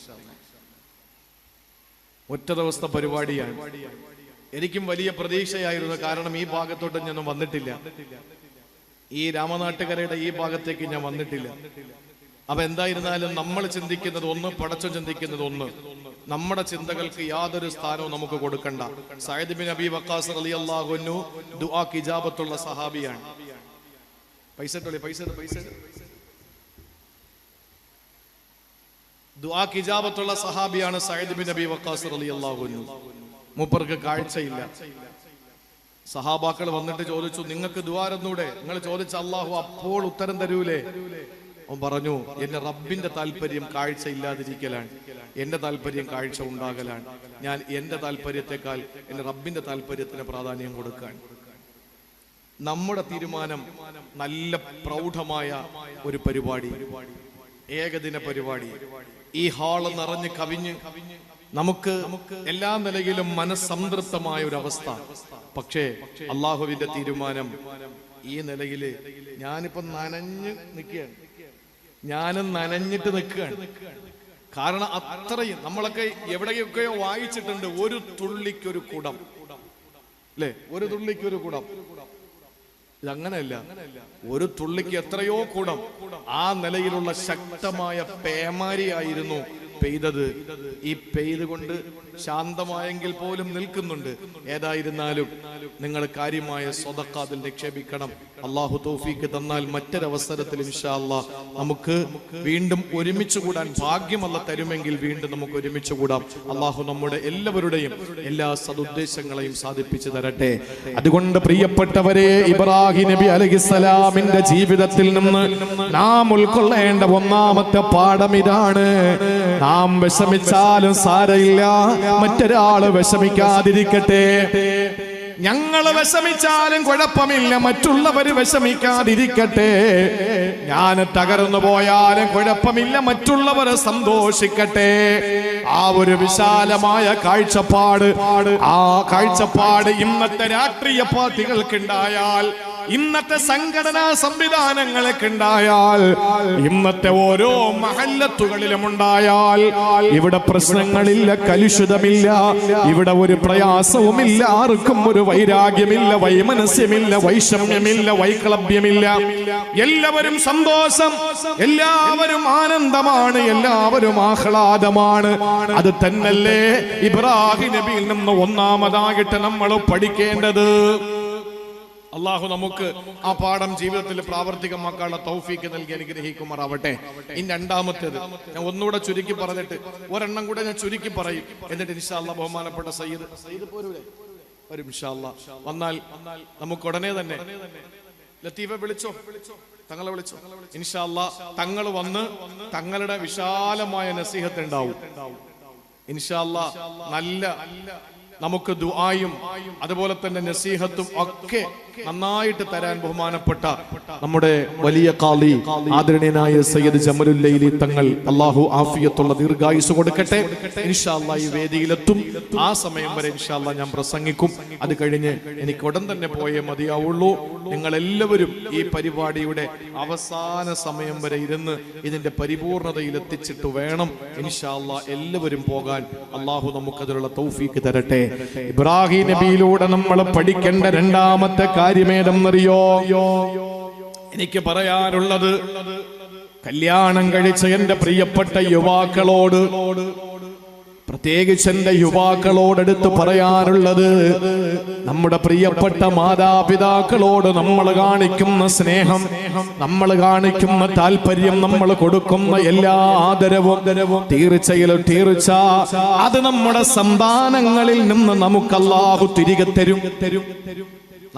ഒറ്റ ദിവസത്തെ പരിപാടിയാണ്. എനിക്കും വലിയ പ്രതീക്ഷയായിരുന്നു. കാരണം ഈ ഭാഗത്തോട്ട് ഞാൻ വന്നിട്ടില്ല, ഈ രാമനാട്ടുകരയുടെ ഈ ഭാഗത്തേക്ക് ഞാൻ വന്നിട്ടില്ല. അപ്പൊ എന്തായിരുന്നാലും നമ്മൾ ചിന്തിക്കുന്നത് ഒന്ന്, പടച്ചോൻ ചിന്തിക്കുന്നത് ഒന്ന്. നമ്മുടെ ചിന്തകൾക്ക് യാതൊരു സ്ഥാനവും നമുക്ക് കൊടുക്കണ്ട. സഅദ് ബിൻ അബി വഖാസ് റളിയല്ലാഹു അൻഹു ദുആക്ക് ഇജാബത്തുള്ള സഹാബിയാണ്. ദുആക്ക് ഇജാബത്തുള്ള സഹാബിയാണ് സഅദ് ബിൻ അബി വഖാസ് റളിയല്ലാഹു അൻഹു. മൂപ്പർക്ക് കാഴ്ചയില്ല. സഹാബാക്കൾ വന്നിട്ട് ചോദിച്ചു, നിങ്ങൾക്ക് ദുആരെന്നൂടെ? നിങ്ങൾ ചോദിച്ച അല്ലാഹു അപ്പോൾ ഉത്തരം തരൂലേ? അവൻ പറഞ്ഞു, എന്റെ റബ്ബിന്റെ താല്പര്യം കാഴ്ച ഇല്ലാതിരിക്കലാണ്, എന്റെ താല്പര്യം കാഴ്ച ഉണ്ടാകലാണ്. ഞാൻ എന്റെ താല്പര്യത്തെക്കാൾ എന്റെ റബ്ബിന്റെ താല്പര്യത്തിന് പ്രാധാന്യം കൊടുക്കാൻ. നമ്മുടെ തീരുമാനം നല്ല പ്രൗഢമായ ഒരു പരിപാടി, ഏകദിന പരിപാടി. ഈ ഹാള് നിറഞ്ഞ് കവിഞ്ഞ് നമുക്ക് എല്ലാ നിലയിലും മനസ്സംതൃപ്തമായ ഒരു അവസ്ഥ. പക്ഷേ അള്ളാഹുവിന്റെ തീരുമാനം ഈ നിലയില് ഞാനിപ്പോ നനഞ്ഞ് നിൽക്കുകയാണ്, ഞാനും നനഞ്ഞിട്ട് നിൽക്കുകയാണ്. കാരണം അത്രയും നമ്മളൊക്കെ എവിടെയൊക്കെയോ വായിച്ചിട്ടുണ്ട്, ഒരു തുള്ളിക്കൊരു കുടം, അല്ലെ? ഒരു തുള്ളിക്കൊരു കുടം. ഇതങ്ങനെയല്ല, ഒരു തുള്ളിക്ക് എത്രയോ കുടം. ആ നിലയിലുള്ള ശക്തമായ പേമാരിയായിരുന്നു പെയ്തത്. ഈ പെയ്ത് കൊണ്ട് ശാന്തമായെങ്കിൽ പോലും നിൽക്കുന്നുണ്ട്. ഏതായിരുന്നാലും നിങ്ങൾ കാര്യമായ സ്വതക്ക അതിൽ നിക്ഷേപിക്കണം. അള്ളാഹു തൗഫീക്ക് തന്നാൽ മറ്റൊരവസരത്തിൽ ഇൻഷാ അല്ലാഹ് നമുക്ക് വീണ്ടും ഒരുമിച്ച് കൂടാൻ ഭാഗ്യമല്ല തരുമെങ്കിൽ വീണ്ടും നമുക്ക് ഒരുമിച്ച് കൂടാം. അള്ളാഹു നമ്മുടെ എല്ലാവരുടെയും എല്ലാ സദുദ്ദേശങ്ങളെയും സാധിപ്പിച്ചു തരട്ടെ. അതുകൊണ്ട് പ്രിയപ്പെട്ടവരെ, ഇബ്രാഹിം നബി അലൈഹിസ്സലാമിന്റെ ജീവിതത്തിൽ നിന്ന് നാം ഉൾക്കൊള്ളേണ്ട ഒന്നാമത്തെ പാഠം ഇതാണ്. നാം വിഷമിച്ചാലും സാരമില്ല, മറ്റൊരാള് വിഷമിക്കാതിരിക്കട്ടെ. ഞങ്ങൾ വിഷമിച്ചാലും കുഴപ്പമില്ല, മറ്റുള്ളവർ വിഷമിക്കാതിരിക്കട്ടെ. ഞാൻ തകർന്നു പോയാലും കുഴപ്പമില്ല, മറ്റുള്ളവർ സന്തോഷിക്കട്ടെ. ആ ഒരു വിശാലമായ കാഴ്ചപ്പാട്, ആ കാഴ്ചപ്പാട് ഇന്നത്തെ രാഷ്ട്രീയ പാർട്ടികൾക്കുണ്ടായാൽ, ഇന്നത്തെ സംഘടനാ സംവിധാനങ്ങൾക്കുണ്ടായാൽ, ഇന്നത്തെ ഓരോ മഹല്ലത്തുകളിലും ഉണ്ടായാൽ, ഇവിടെ പ്രശ്നങ്ങളില്ല, കലുഷിതമില്ല, ഇവിടെ ഒരു പ്രയാസവുമില്ല, ആർക്കും ഒരു വൈരാഗ്യമില്ല, വൈമനസ്യമില്ല, വൈഷമ്യമില്ല, വൈക്ലഭ്യമില്ല. എല്ലാവരും സന്തോഷം, എല്ലാവരും ആനന്ദമാണ്, എല്ലാവരും ആഹ്ലാദമാണ്. അത് തന്നല്ലേ ഇബ്രാഹിം നബിയിൽ നിന്ന് ഒന്നാമതായിട്ട് നമ്മൾ പഠിക്കേണ്ടത്. അള്ളാഹു നമുക്ക് ആ പാഠം ജീവിതത്തിൽ പ്രാവർത്തികമാക്കാനുള്ള തൗഫീക്ക് നൽകി അനുഗ്രഹിക്കുമാറാവട്ടെ. ഇനി രണ്ടാമത്തേത് ഞാൻ ഒന്നുകൂടെ ചുരുക്കി പറഞ്ഞിട്ട് ഒരെണ്ണം കൂടെ ഞാൻ ചുരുക്കി പറയും. എന്നിട്ട് ഇൻഷാ അല്ലാഹ് ബഹുമാനപ്പെട്ട സയ്യിദ് പോരൂലേ? വരും ഇൻഷാ അല്ലാഹ്. വന്നാൽ നമുക്ക് ഉടനെ തന്നെ ലത്തീഫ വിളിച്ചോ, തങ്ങളെ വിളിച്ചോ. ഇൻഷാ അല്ലാഹ് തങ്ങൾ വന്ന് തങ്ങളുടെ വിശാലമായ നസീഹത്ത് ഉണ്ടാവും. ഇൻഷാ അല്ലാഹ് നല്ല നമുക്ക് ദുആയും അതുപോലെ തന്നെ നസീഹത്തും ഒക്കെ നന്നായിട്ട് തരാൻ ബഹുമാനപ്പെട്ട നമ്മുടെ വലിയ ഖാളി ആദരണീയനായ സയ്യിദ് ജമലുൽ ലൈലി തങ്ങൾ, അല്ലാഹു ആഫിയത്തുള്ള ദീർഘായുസ് കൊടുക്കട്ടെ. ഇൻഷാ അല്ലാഹ് ഈ വേദിയിലെത്തും. ആ സമയം വരെ ഇൻഷാ അല്ലാഹ് ഞാൻ പ്രസംഗിക്കും. അത് കഴിഞ്ഞ് എനിക്ക് ഉടൻ തന്നെ പോയേ മതിയാവുള്ളൂ. നിങ്ങൾ എല്ലാവരും ഈ പരിപാടിയുടെ അവസാന സമയം വരെ ഇരുന്ന് ഇതിന്റെ പരിപൂർണതയിൽ എത്തിച്ചിട്ട് വേണം ഇൻഷാ അല്ലാഹ് എല്ലാവരും പോകാൻ. അല്ലാഹു നമുക്കതിനുള്ള തൗഫീക്ക് തരട്ടെ. ഇബ്രാഹിം നബിയിലൂടെ നമ്മൾ പഠിക്കേണ്ട രണ്ടാമത്തെ കാര്യമേതെന്നറിയോ? എനിക്ക് പറയാനുള്ളത്, കല്യാണം കഴിച്ച എന്റെ പ്രിയപ്പെട്ട യുവാക്കളോട്, പ്രത്യേകിച്ച് എന്റെ യുവാക്കളോടെടുത്ത് പറയാനുള്ളത്, നമ്മുടെ പ്രിയപ്പെട്ട മാതാപിതാക്കളോട് നമ്മൾ കാണിക്കുന്ന സ്നേഹം, നമ്മൾ കാണിക്കുന്ന താല്പര്യം, നമ്മൾ കൊടുക്കുന്ന എല്ലാ ആദരവും തീർച്ച അത് നമ്മുടെ സന്താനങ്ങളിൽ നിന്ന് നമുക്ക് അല്ലാഹു തിരികെ തരും.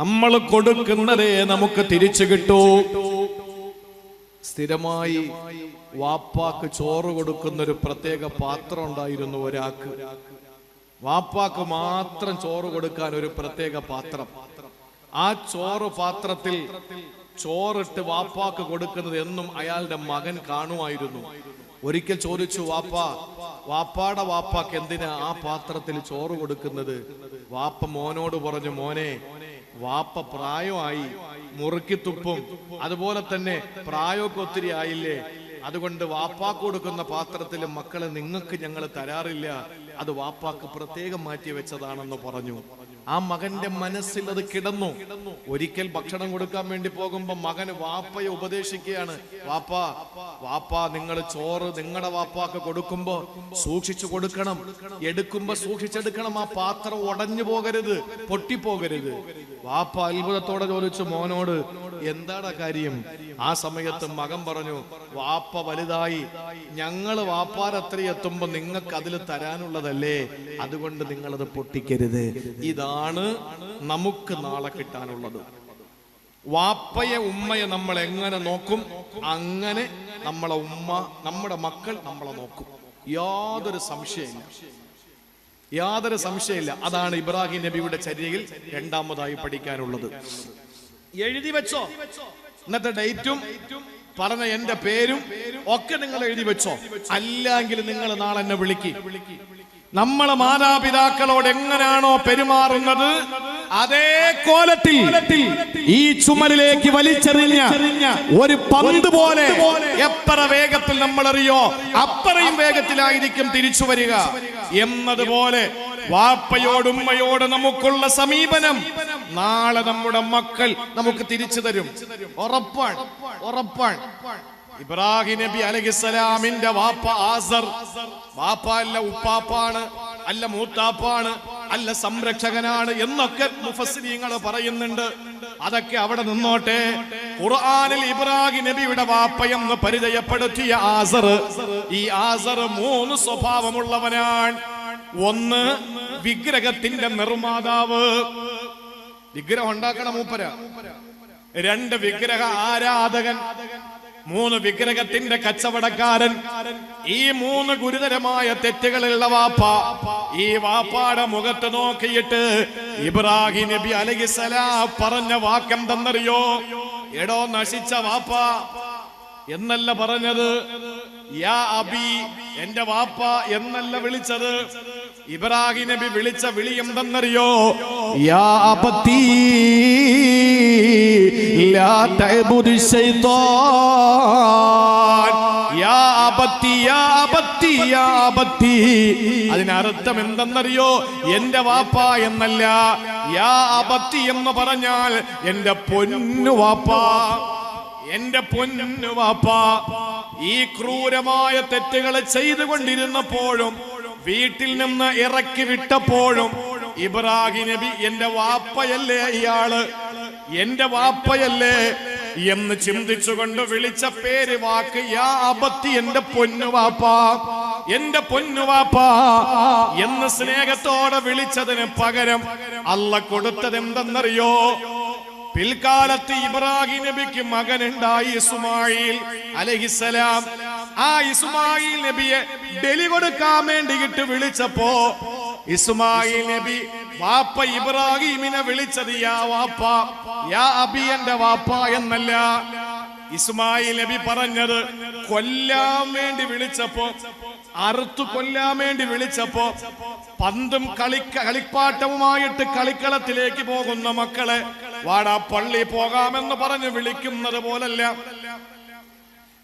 നമ്മൾ കൊടുക്കുന്നതേ നമുക്ക് തിരിച്ചു കിട്ടൂ. സ്ഥിരമായി വാപ്പാക്ക് ചോറ് കൊടുക്കുന്ന ഒരു പ്രത്യേക പാത്രം ഉണ്ടായിരുന്നു ഒരാൾക്ക്. വാപ്പാക്ക് മാത്രം ചോറ് കൊടുക്കാൻ ഒരു പ്രത്യേക പാത്രം. ആ ചോറ് പാത്രത്തിൽ ചോറിട്ട് വാപ്പാക്ക് കൊടുക്കുന്നത് എന്നും അയാളുടെ മകൻ കാണുമായിരുന്നു. ഒരിക്കൽ ചോദിച്ചു, വാപ്പാടെ വാപ്പാക്ക് എന്തിനാ ആ പാത്രത്തിൽ ചോറ് കൊടുക്കുന്നത്? വാപ്പ മോനോട് പറഞ്ഞു, മോനെ, വാപ്പ പ്രായമായി, മുറുക്കിത്തുപ്പും, അതുപോലെ തന്നെ പ്രായമൊക്കെ ഒത്തിരി ആയില്ലേ, അതുകൊണ്ട് വാപ്പാക്ക് കൊടുക്കുന്ന പാത്രത്തിൽ മക്കളെ നിങ്ങൾക്ക് ഞങ്ങൾ തരാറില്ല, അത് വാപ്പാക്ക് പ്രത്യേകം മാറ്റി വെച്ചതാണെന്ന് പറഞ്ഞു. ആ മകന്റെ മനസ്സിൽ അത് കിടന്നു. ഒരിക്കൽ ഭക്ഷണം കൊടുക്കാൻ വേണ്ടി പോകുമ്പോ മകൻ വാപ്പയെ ഉപദേശിക്കുകയാണ്, വാപ്പാ നിങ്ങൾ ചോറ് നിങ്ങളുടെ വാപ്പാക്ക് കൊടുക്കുമ്പോ സൂക്ഷിച്ചു കൊടുക്കണം, എടുക്കുമ്പോ സൂക്ഷിച്ചെടുക്കണം, ആ പാത്രം ഉടഞ്ഞു പോകരുത്, പൊട്ടിപ്പോകരുത്. വാപ്പ അത്ഭുതത്തോടെ ചോദിച്ചു മോനോട്, എന്താണ് കാര്യം? ആ സമയത്ത് മകൻ പറഞ്ഞു, വാപ്പ വലുതായി, ഞങ്ങൾ വാപ്പാരത്ര എത്തുമ്പോ നിങ്ങൾക്ക് അതിൽ തരാനുള്ളതല്ലേ, അതുകൊണ്ട് നിങ്ങളത് പൊട്ടിക്കരുത്. ഇതാണ് നമുക്ക് നാളെ കിട്ടാനുള്ളത്. വാപ്പയെ ഉമ്മയെ നമ്മൾ എങ്ങനെ നോക്കും, അങ്ങനെ നമ്മളെ ഉമ്മ, നമ്മുടെ മക്കൾ നമ്മളെ നോക്കും. യാതൊരു സംശയമില്ല. അതാണ് ഇബ്രാഹിം നബിയുടെ ചര്യയിൽ രണ്ടാമതായി പഠിക്കാനുള്ളത്. എഴുതി വെച്ചോ, ഇന്നത്തെ ഡേറ്റും പറഞ്ഞ എന്റെ പേരും ഒക്കെ നിങ്ങൾ എഴുതി വെച്ചോ. അല്ലെങ്കിൽ നിങ്ങൾ നാളെ എന്നെ വിളിക്കും. നമ്മളെ മാതാപിതാക്കളോട് എങ്ങനെയാണോ പെരുമാറുന്നത്, അതേ കോലത്തിൽ ഈ ചുമലിലേക്ക് വലിച്ചെറിഞ്ഞ ഒരു പന്ത് പോലെ എത്ര വേഗത്തിൽ നമ്മൾ അറിയോ അത്രയും വേഗത്തിലായിരിക്കും തിരിച്ചു വരിക. എന്നതുപോലെ വാപ്പയോടും ഉമ്മയോട് നമുക്കുള്ള സമീപനം നാളെ നമ്മുടെ മക്കൾ നമുക്ക് തിരിച്ചു തരും. ഉറപ്പാണ്. ഇബ്രാഹിം നബി അലൈഹിസ്സലാമിന്റെ വാപ്പ ആസർ, വാപ്പ അല്ല ഉപ്പാപ്പാണ്, അല്ല മൂത്താപ്പാണ്, അല്ല സംരക്ഷകനാണ് എന്നൊക്കെ മുഫസ്സിരീങ്ങൾ പറയുന്നുണ്ട്. അതൊക്കെ അവിടെ നിന്നോട്ടെ. ഖുർആനിൽ ഇബ്രാഹിം നബിയുടെ വാപ്പയെന്ന് പരിചയപ്പെടുത്തിയ ആസർ, ഈ ആസർ 3 സ്വഭാവമുള്ളവനാണ്. ഒന്ന്, വിഗ്രഹത്തിന്റെ നിർമ്മാതാവ്, വിഗ്രഹം ഉണ്ടാക്കണ മൂപ്പര. 2, വിഗ്രഹ ആരാധകൻ. 3, വിഗ്രഹത്തിന്റെ കച്ചവടക്കാരൻ. ഈ 3 ഗുരുതരമായ തെറ്റുകളുള്ള വാപ്പ. ഈ വാപ്പാടെ മുഖത്ത് നോക്കിയിട്ട് ഇബ്രാഹിം നബി അലൈഹിസ്സലാം പറഞ്ഞ വാക്കെന്തെന്നറിയോ? എടോ നശിച്ച വാപ്പ എന്നല്ല പറഞ്ഞത്, യാ അബി, എന്റെ വാപ്പ എന്നല്ല വിളിച്ചത്. ഇബ്രാഹിം നബി വിളിച്ച വിളി എന്തെന്നറിയോ? യാ അബത്തി ലാ തഅബുദു ശൈത്താൻ. യാ അബത്തി, യാ അബത്തി, യാ അബത്തി. അതിനർത്ഥം എന്തെന്നറിയോ? എന്റെ വാപ്പ എന്നല്ല, യാ അബത്തി എന്ന് പറഞ്ഞാൽ എന്റെ പൊന്നു വാപ്പ, എന്റെ പൊന്നു വാപ്പ. ഈ ക്രൂരമായ തെറ്റുകൾ ചെയ്തുകൊണ്ടിരുന്നപ്പോഴും വീട്ടിൽ നിന്ന് ഇറക്കി വിട്ടപ്പോഴും ഇബ്രാഹിം നബി എന്റെ വാപ്പയല്ലേ ഇയാള്, എന്റെ വാപ്പയല്ലേ എന്ന് ചിന്തിച്ചുകൊണ്ട് വിളിച്ച പേര് വാക്ക് യാ അബത്തി, എന്റെ പൊന്നുവാപ്പ, എന്റെ പൊന്നുവാപ്പ എന്ന് സ്നേഹത്തോടെ വിളിച്ചതിന് പകരം അല്ല കൊടുത്തത് എന്തെന്നറിയോ? പിൽക്കാലത്ത് ഇബ്രാഹിം നബിക്ക് മകനുണ്ടായി, ഇസ്മായിൽ അലൈഹിസ്സലാം. ആ ഇസ്മായിൽ നബിയെ ബലി കൊടുക്കാൻ വേണ്ടിയിട്ട് വിളിച്ചപ്പോ ഇസ്മായിൽ നബി വാപ്പ ഇബ്രാഹിമിനെ വിളിച്ചത് യാ വാപ്പ, യാ അബി, എന്റെ വാപ്പ എന്നല്ല. ഇസ്മായിൽ നബി പറഞ്ഞത് കൊല്ലാൻ വേണ്ടി വിളിച്ചപ്പോ, അറുത്തു കൊല്ലാൻ വേണ്ടി വിളിച്ചപ്പോ, പന്തും കളിപ്പാട്ടവുമായിട്ട് കളിക്കളത്തിലേക്ക് പോകുന്ന മക്കളെ വാടാ പള്ളി പോകാമെന്ന് പറഞ്ഞ് വിളിക്കുന്നത് പോലല്ല.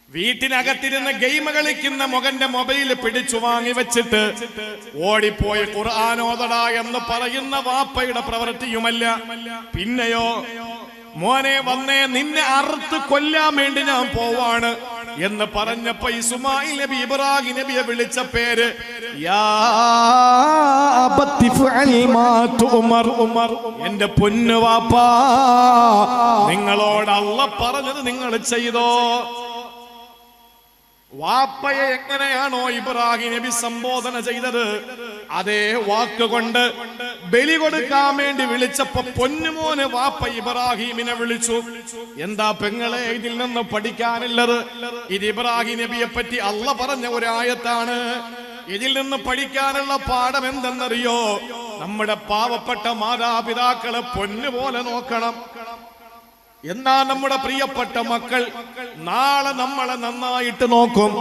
വീട്ടിനകത്തിരുന്ന് ഗെയിം കളിക്കുന്ന മകന്റെ മൊബൈൽ പിടിച്ചു വാങ്ങി വെച്ചിട്ട് ഓടിപ്പോയി ഖുർആനോദട എന്ന് പറയുന്ന വാപ്പയുടെ പ്രവൃത്തിയുമല്ല. പിന്നെയോ, മോനെ വന്നേ, നിന്നെ അറുത്ത് കൊല്ലാൻ വേണ്ടി ഞാൻ പോവാണ്, എന്ന് പറഞ്ഞപ്പോ ഇസ്മായിൽ നബി ഇബ്രാഹിം നബിയെ വിളിച്ച പേര് യാ അബത്തി ഫഅൽ മാ തുമർ. എന്റെ പൊന്നു വാപ്പാ, നിങ്ങളോട് അല്ലാഹ് പറഞ്ഞത് നിങ്ങൾ ചെയ്തോ. വാപ്പയെ എങ്ങനെയാണോ ഇബ്രാഹിം നബി സംബോധന ചെയ്തത്, അതേ വാക്കുകൊണ്ട് ബലി കൊടുക്കാൻ വേണ്ടി വിളിച്ചപ്പോ പൊന്നുമോന് വാപ്പ ഇബ്രാഹിമിനെ വിളിച്ചു. എന്താ പെങ്ങളെ ഇതിൽ നിന്ന് പഠിക്കാനുള്ളത്? ഇത് ഇബ്രാഹിം നബിയെ പറ്റി അല്ലാഹ് പറഞ്ഞ ഒരു ആയത്താണ്. ഇതിൽ നിന്ന് പഠിക്കാനുള്ള പാഠം എന്തെന്നറിയോ? നമ്മുടെ പാവപ്പെട്ട മാതാപിതാക്കളെ പൊന്നുപോലെ നോക്കണം. എന്നാ നമ്മുടെ പ്രിയപ്പെട്ട മക്കൾ നാളെ നമ്മളെ നന്നായിട്ട് നോക്കും.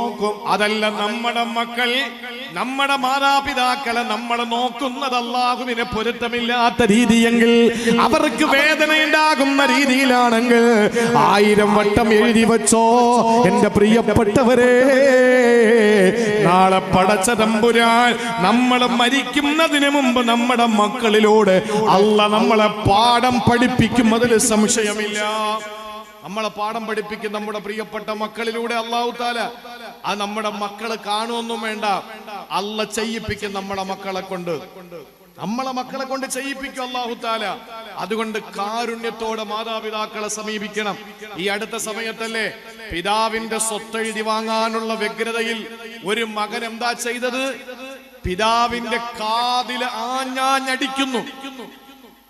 അതല്ല, നമ്മുടെ മക്കൾ നമ്മുടെ മാതാപിതാക്കളെ നമ്മളെ നോക്കുന്നത് അല്ലാഹുവിനെ പൊരുത്തമില്ലാത്ത രീതിയെങ്കിൽ, അവർക്ക് വേദനയുണ്ടാകുന്ന രീതിയിലാണെങ്കിൽ 1000 വട്ടം എഴുതി വച്ചോ എന്റെ പ്രിയപ്പെട്ടവരെ, നാളെ പടച്ച തമ്പുരാൻ നമ്മൾ മരിക്കുന്നതിന് മുമ്പ് നമ്മുടെ മക്കളിലൂടെ അല്ലാഹ് നമ്മളെ പാഠം പഠിപ്പിക്കും. അതിൽ സംശയമില്ല. നമ്മളെ പാഠം പഠിപ്പിക്കും നമ്മുടെ പ്രിയപ്പെട്ട മക്കളിലൂടെ അല്ലാഹു തആല. അത് നമ്മുടെ മക്കള് കാണുമൊന്നും വേണ്ട, അല്ലാഹ് ചെയ്യിപ്പിക്കും നമ്മളെ മക്കളെ കൊണ്ട്. നമ്മളെ മക്കളെ കൊണ്ട് ചെയ്യിപ്പിക്കും അല്ലാഹു തആല. അതുകൊണ്ട് കാരുണ്യത്തോടെ മാതാപിതാക്കളെ സമീപിക്കണം. ഈ അടുത്ത സമയത്തല്ലേ പിതാവിന്റെ സ്വത്തെഴുതി വാങ്ങാനുള്ള വ്യഗ്രതയിൽ ഒരു മകൻ എന്താ ചെയ്തത്? പിതാവിന്റെ കാതിൽ ആഞ്ഞാഞ്ഞടിക്കുന്നു.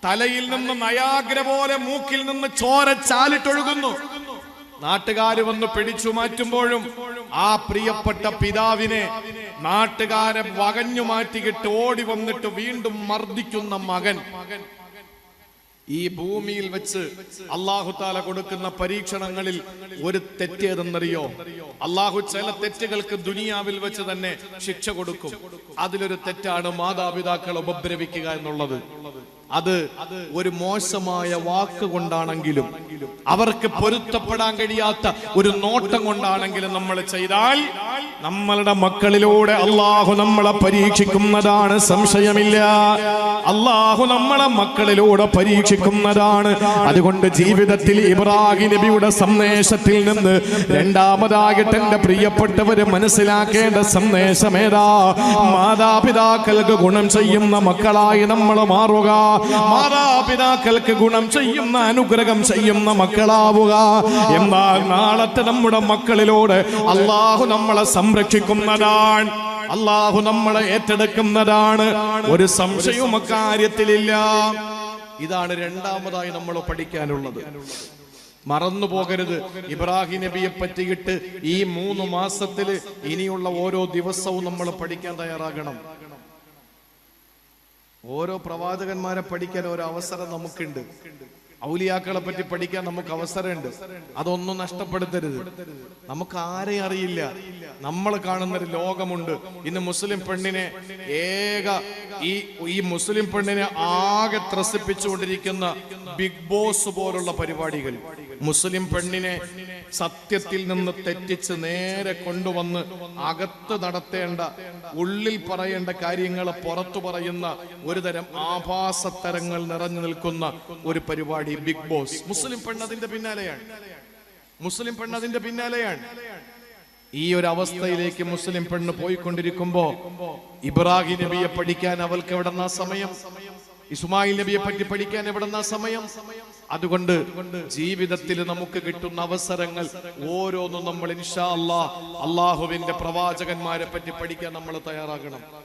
തലയിൽ നിന്ന് നയാഗ്ര പോലെ മൂക്കിൽ നിന്ന് ചോര ചാലിട്ടൊഴുകുന്നു. നാട്ടുകാര് വന്ന് പിടിച്ചു മാറ്റുമ്പോഴും ആ പ്രിയപ്പെട്ട പിതാവിനെ നാട്ടുകാരെ വകഞ്ഞു മാറ്റിയിട്ട് ഓടി വന്നിട്ട് വീണ്ടും മർദ്ദിക്കുന്ന മകൻ. ഈ ഭൂമിയിൽ വെച്ച് അല്ലാഹു തആല കൊടുക്കുന്ന പരീക്ഷണങ്ങളിൽ ഒരു തെറ്റ് ഏതെന്നറിയോ? അല്ലാഹു ചില തെറ്റുകൾക്ക് ദുനിയാവിൽ വെച്ച് തന്നെ ശിക്ഷ കൊടുക്കും. അതിലൊരു തെറ്റാണ് മാതാപിതാക്കളെ ഉപദ്രവിക്കുക എന്നുള്ളത്. അത് ഒരു മോശമായ വാക്ക് കൊണ്ടാണെങ്കിലും, അവർക്ക് പൊരുത്തപ്പെടാൻ കഴിയാത്ത ഒരു നോട്ടം കൊണ്ടാണെങ്കിലും നമ്മൾ ചെയ്താൽ നമ്മളുടെ മക്കളിലൂടെ അല്ലാഹു നമ്മളെ പരീക്ഷിക്കുന്നതാണ്, സംശയമില്ല. അല്ലാഹു നമ്മളെ മക്കളിലൂടെ പരീക്ഷിക്കുന്നതാണ്. അതുകൊണ്ട് ജീവിതത്തിൽ ഇബ്രാഹിം നബിയുടെ സന്ദേശത്തിൽ നിന്ന് രണ്ടാമതായിട്ട് എന്റെ പ്രിയപ്പെട്ടവര് മനസ്സിലാക്കേണ്ട സന്ദേശം ഏതാ? മാതാപിതാക്കൾക്ക് ഗുണം ചെയ്യുന്ന മക്കളായി നമ്മൾ മാറുക. മാതാപിതാക്കൾക്ക് ഗുണം ചെയ്യുന്ന, അനുഗ്രഹം ചെയ്യുന്ന മക്കളാവുക. എന്നാൽ നാളത്തെ നമ്മുടെ മക്കളിലൂടെ അല്ലാഹു നമ്മളെ സംരക്ഷിക്കുന്നതാണ്, അല്ലാഹു നമ്മളെ ഏറ്റെടുക്കുന്നതാണ്. ഒരു സംശയവും അക്കാര്യത്തിലില്ല. ഇതാണ് രണ്ടാമതായി നമ്മൾ പഠിക്കാനുള്ളത്. മറന്നു പോകരുത്. ഇബ്രാഹിം നബിയെ പറ്റിയിട്ട് ഈ 3 മാസത്തില് ഇനിയുള്ള ഓരോ ദിവസവും നമ്മൾ പഠിക്കാൻ തയ്യാറാകണം. ഓരോ പ്രവാചകന്മാരെ പഠിക്കാൻ ഒരു അവസരം നമുക്കുണ്ട്. ഔലിയാക്കളെ പറ്റി പഠിക്കാൻ നമുക്ക് അവസരമുണ്ട്. അതൊന്നും നഷ്ടപ്പെടുത്തരുത്. നമുക്ക് ആരെയും അറിയില്ല. നമ്മൾ കാണുന്നൊരു ലോകമുണ്ട്. ഇന്ന് മുസ്ലിം പെണ്ണിനെ ഈ മുസ്ലിം പെണ്ണിനെ ആകെ ത്രസിപ്പിച്ചുകൊണ്ടിരിക്കുന്ന ബിഗ് ബോസ് പോലുള്ള പരിപാടികൾ. മുസ്ലിം പെണ്ണിനെ സത്യത്തിൽ നിന്ന് തെറ്റിച്ച് നേരെ കൊണ്ടുവന്ന് അകത്ത് നടത്തേണ്ട, ഉള്ളിൽ പറയേണ്ട കാര്യങ്ങൾ പുറത്തു പറയുന്ന ഒരുതരം ആഭാസത്തരങ്ങൾ നിറഞ്ഞു നിൽക്കുന്ന ഒരു പരിപാടി ബിഗ് ബോസ്. മുസ്ലിം പെണ്ണ് അതിന്റെ പിന്നാലെയാണ്. ഈ ഒരു അവസ്ഥയിലേക്ക് മുസ്ലിം പെണ്ണ് പോയിക്കൊണ്ടിരിക്കുമ്പോ ഇബ്രാഹിം നബിയെ പഠിക്കാൻ അവൾക്ക് എവിടെന്നാ സമയം? ഇസ്മായിൽ നബിയെ പറ്റി പഠിക്കാൻ എവിടെന്നാ സമയം? അതുകൊണ്ട് ജീവിതത്തിൽ നമുക്ക് കിട്ടുന്ന അവസരങ്ങൾ ഓരോന്നും നമ്മൾ ഇൻഷാ അല്ലാഹ് അല്ലാഹുവിന്റെ പ്രവാചകന്മാരെ പറ്റി പഠിക്കാൻ നമ്മൾ തയ്യാറാകണം.